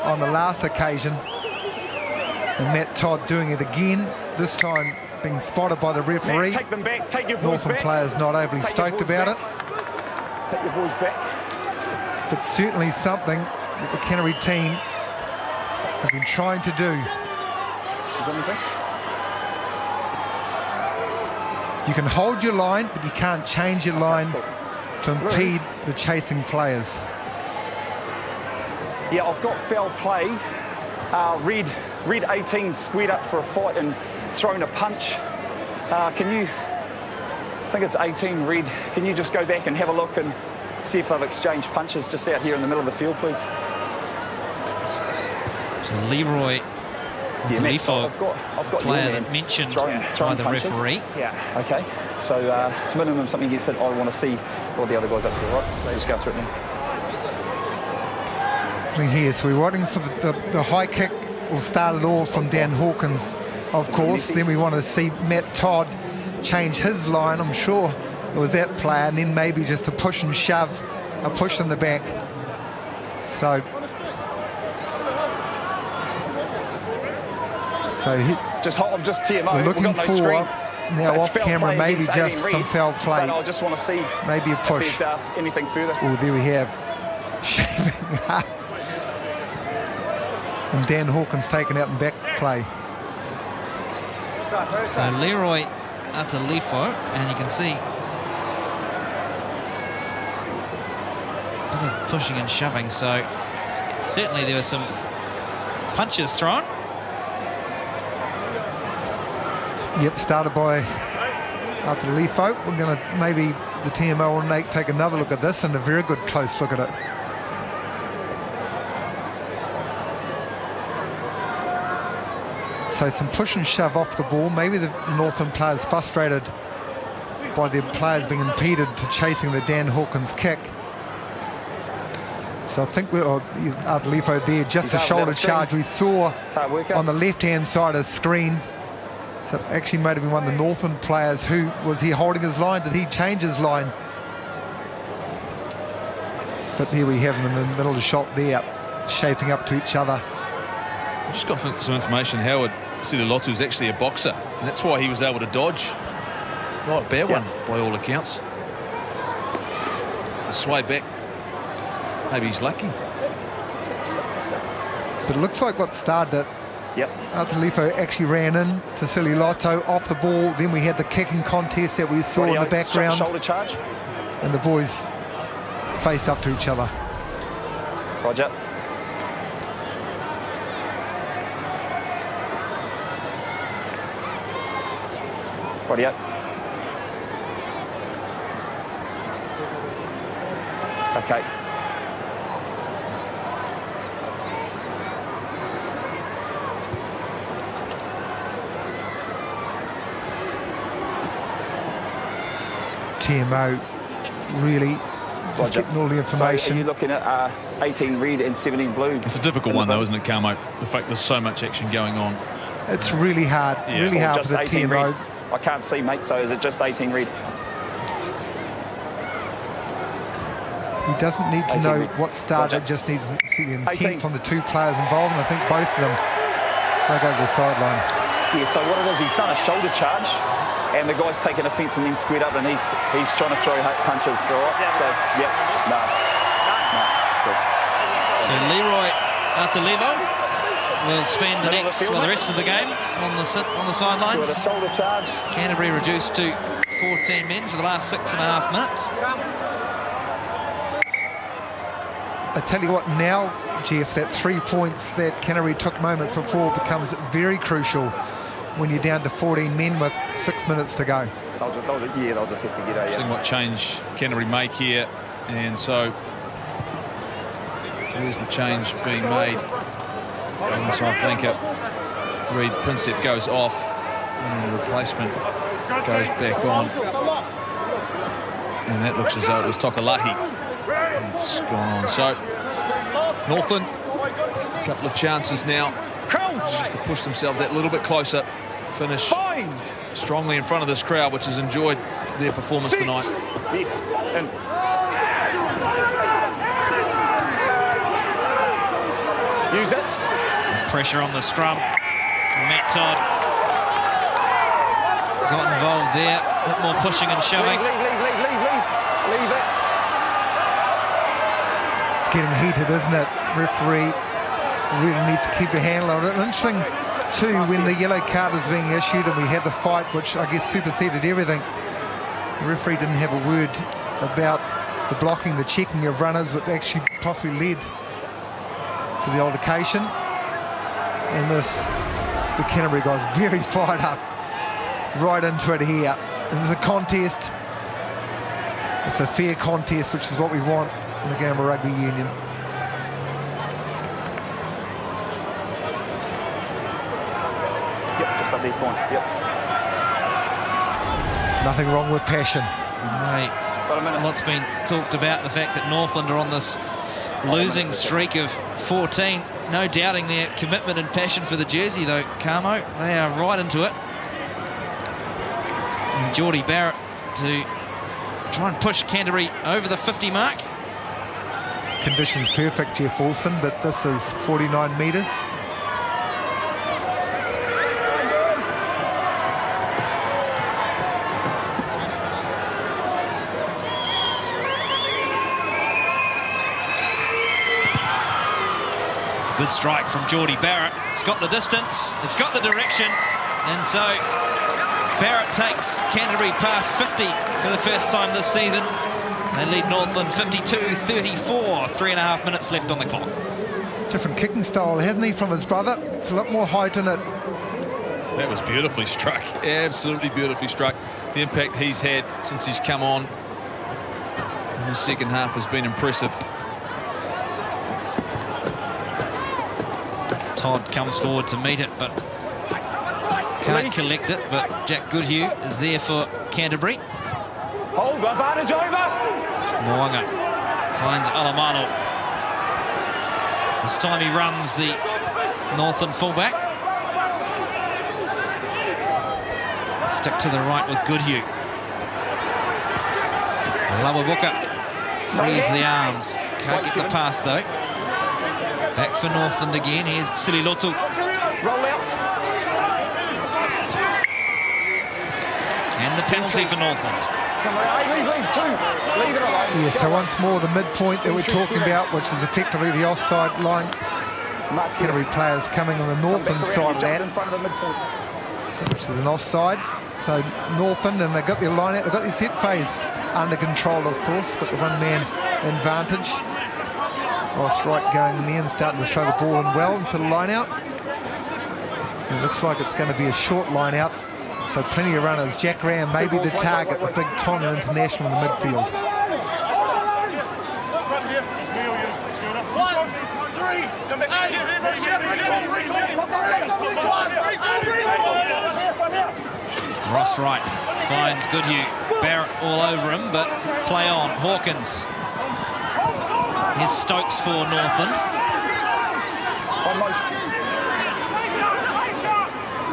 on the last occasion. And Matt Todd doing it again, this time being spotted by the referee. Take them back, take your boys Northland back. players not overly stoked about it. Take your boys back. But certainly something that the Canterbury team have been trying to do. Is there anything? You can hold your line, but you can't change your line to impede the chasing players. Yeah, I've got foul play. Red 18 squared up for a fight and thrown a punch. Can you, I think it's 18 Red, can you just go back and have a look and see if they've exchanged punches just out here in the middle of the field, please? So Leroy Lifo, I've got player that mentioned by the punches. referee. Yeah. Okay. So it's minimum something he said I want to see what the other guys up to, right? So just go through it now. Here, so we're waiting for the high kick. Will start it off from Dan Hawkins, of course. Then we want to see Matt Todd change his line. I'm sure it was that player, and then maybe just a push and shove, a push in the back. So I'm just TMO. we're looking for now off camera, maybe just some foul play. But I just want to see maybe a push. if there's anything further. Oh, there we have shaping up. And Dan Hawkins taken out in back play. So Leroy Atalifo, and you can see a bit of pushing and shoving. So certainly there were some punches thrown. Yep, started by Atalifo. We're going to maybe the TMO will take another look at this and a very good close look at it. So some push and shove off the ball. Maybe the Northland players frustrated by their players being impeded to chasing the Dan Hawkins kick. So I think we're Adelifo there, just a shoulder charge we saw on the left-hand side of the screen. So it actually might have been one of the Northland players. Who was he holding his line? Did he change his line? But here we have them in the middle of the shot there, shaping up to each other. I just got some information. Howard Sidilotu is actually a boxer, and that's why he was able to dodge. Not a bad one, by all accounts. Sway back. Maybe he's lucky. But it looks like what started it. Yep. Atalifo actually ran in to Sidilotu off the ball. Then we had the kicking contest that we saw in the background. Shoulder charge. And the boys faced up to each other. Roger. Rightio. Okay. TMO really just getting all the information. So are you looking at 18 red and 17 blue? It's a difficult one, though, isn't it, Carmo? The fact there's so much action going on. It's really hard, really hard for the TMO. Red. I can't see, mate, so is it just 18 red? He doesn't need to know Reed. what started, just needs to see the intent 18. from the two players involved, and I think both of them will go to the sideline. Yeah, so what it is, he's done a shoulder charge, and the guy's taken offence and then squared up, and he's trying to throw punches. All right? So, yeah, no. Good. So Leroy Atalevo will spend the rest of the game on the sidelines. So with a shoulder charge. Canterbury reduced to 14 men for the last 6.5 minutes. I tell you what, now, Jeff, that 3 points that Canterbury took moments before becomes very crucial when you're down to 14 men with 6 minutes to go. They'll just have to get out. Seeing what change Canterbury make here, and so here's the change being made. And so I think Reed Prinsep goes off and the replacement goes back on. And that looks as though it was Tokalahi. It's gone on. So Northland, a couple of chances now just to push themselves that little bit closer. Finish strongly in front of this crowd, which has enjoyed their performance tonight. Yes. And use it. Pressure on the scrum. Matt Todd got involved there. A bit more pushing and shoving. Leave it. It's getting heated, isn't it? Referee really needs to keep a handle on it. And interesting, too, when the yellow card was being issued and we had the fight, which I guess superseded everything, the referee didn't have a word about the blocking, the checking of runners, which actually possibly led to the altercation. And the Canterbury guys very fired up right into it here. And there's a contest. It's a fair contest, which is what we want in the game of rugby union. Yep, just up there, fine. Yep. Nothing wrong with passion. Mate, a lot's been talked about the fact that Northland are on this losing streak of 14. No doubting their commitment and passion for the jersey, though, Carmo. They are right into it. And Geordie Barrett to try and push Canterbury over the 50 mark. Conditions perfect, Jeff Wilson, but this is 49 metres. Good strike from Geordie Barrett. It's got the distance, it's got the direction, and so Barrett takes Canterbury past 50 for the first time this season. They lead Northland 52-34, 3.5 minutes left on the clock. Different kicking style, hasn't he, from his brother? It's a lot more height in it. That was beautifully struck, absolutely beautifully struck. The impact he's had since he's come on in the second half has been impressive. Todd comes forward to meet it, but can't collect it. But Jack Goodhue is there for Canterbury. Hold, advantage over. Moanga finds Alamano. This time he runs the Northland fullback. Stick to the right with Goodhue. Lawabuka frees the arms. Can't get the pass though. Back for Northland again. Here's Sililotu. Roll out. And the penalty for Northland. Leave two. Leave it alone. Yeah, so once more the midpoint that we're talking about, which is effectively the offside line. Canterbury players coming on the Northland side of that, in front of the midpoint. so, which is an offside. So Northland, and they've got their line out, they've got their set phase under control, of course, got the one-man advantage. Whilst right going in there and starting to throw the ball in well into the line out. It looks like it's going to be a short line out. So plenty of runners. Jack Ram may be the target, the big Tongan international in the midfield. Ross Wright finds Goodhue. Barrett all over him, but play on. Hawkins. Here's Stokes for Northland. Almost.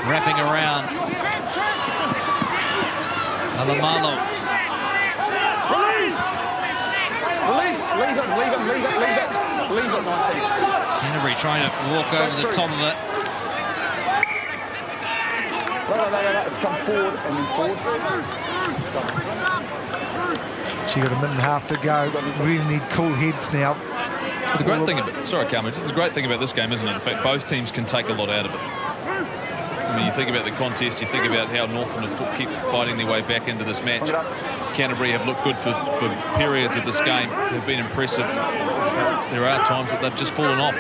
Wrapping around. Alamalo. Release. Leave it, 19. Canterbury trying to walk over the top of it. No, it's come forward and then forward. She got a minute and a half to go. Really need cool heads now. But the great thing about, sorry, Carmen, the great thing about this game, isn't it? In fact, both teams can take a lot out of it. I mean, you think about the contest, you think about how Northland have keep fighting their way back into this match. Canterbury have looked good for periods of this game. They've been impressive. There are times that they've just fallen off.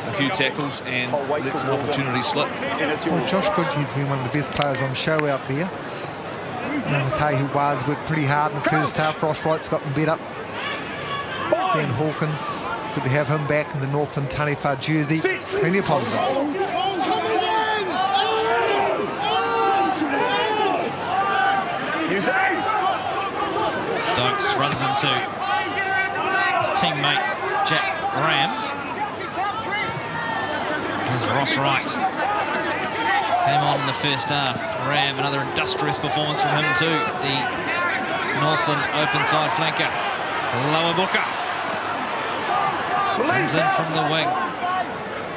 A few tackles and let some opportunities slip. Well, Josh Goodhead's been one of the best players on show out there. Namatehu Waz worked pretty hard in the first half. Ross Wright's got them better. Dan Hawkins, good to have him back in the Northland Taniwha jersey. Plenty of positives. Stokes runs into his teammate Jack Ram. There's Ross Wright. Came on in the first half. Ram, another industrious performance from him too. The Northland open side flanker. Lower Booker. Comes in from the wing.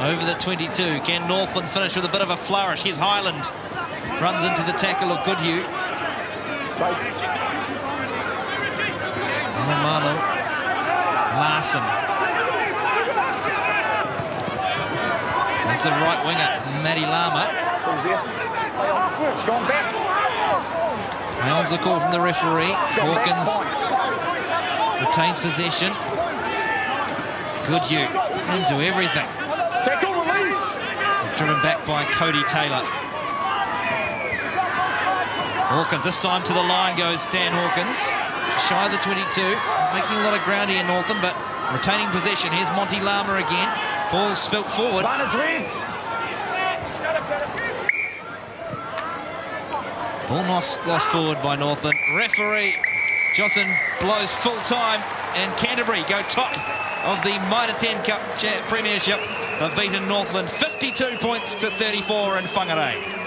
Over the 22. Can Northland finish with a bit of a flourish? Here's Highland. Runs into the tackle of Goodhue. Alamalo. Larson. There's the right winger, Matty Lama. It's gone back. Hails the call from the referee. Hawkins retains possession. Goodhue into everything. Tackle release. He's driven back by Cody Taylor. Hawkins, this time to the line goes Dan Hawkins. Shy of the 22. Making a lot of ground here, Northland, but retaining possession. Here's Monty Lama again. Ball spilt forward. Ball lost forward by Northland. Referee Johnson blows full time, and Canterbury go top of the Mitre 10 Cup Premiership. They've beaten Northland 52 points to 34 in Whangarei.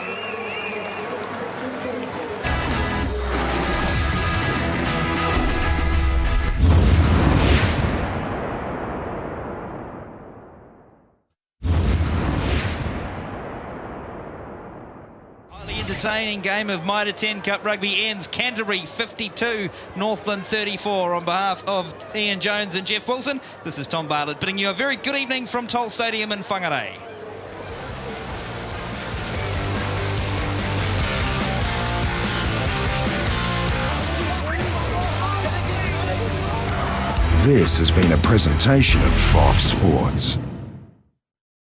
Entertaining game of Mitre 10 Cup rugby ends. Canterbury 52, Northland 34. On behalf of Ian Jones and Jeff Wilson, this is Tom Bartlett bidding you a very good evening from Toll Stadium in Whangarei. This has been a presentation of Fox Sports.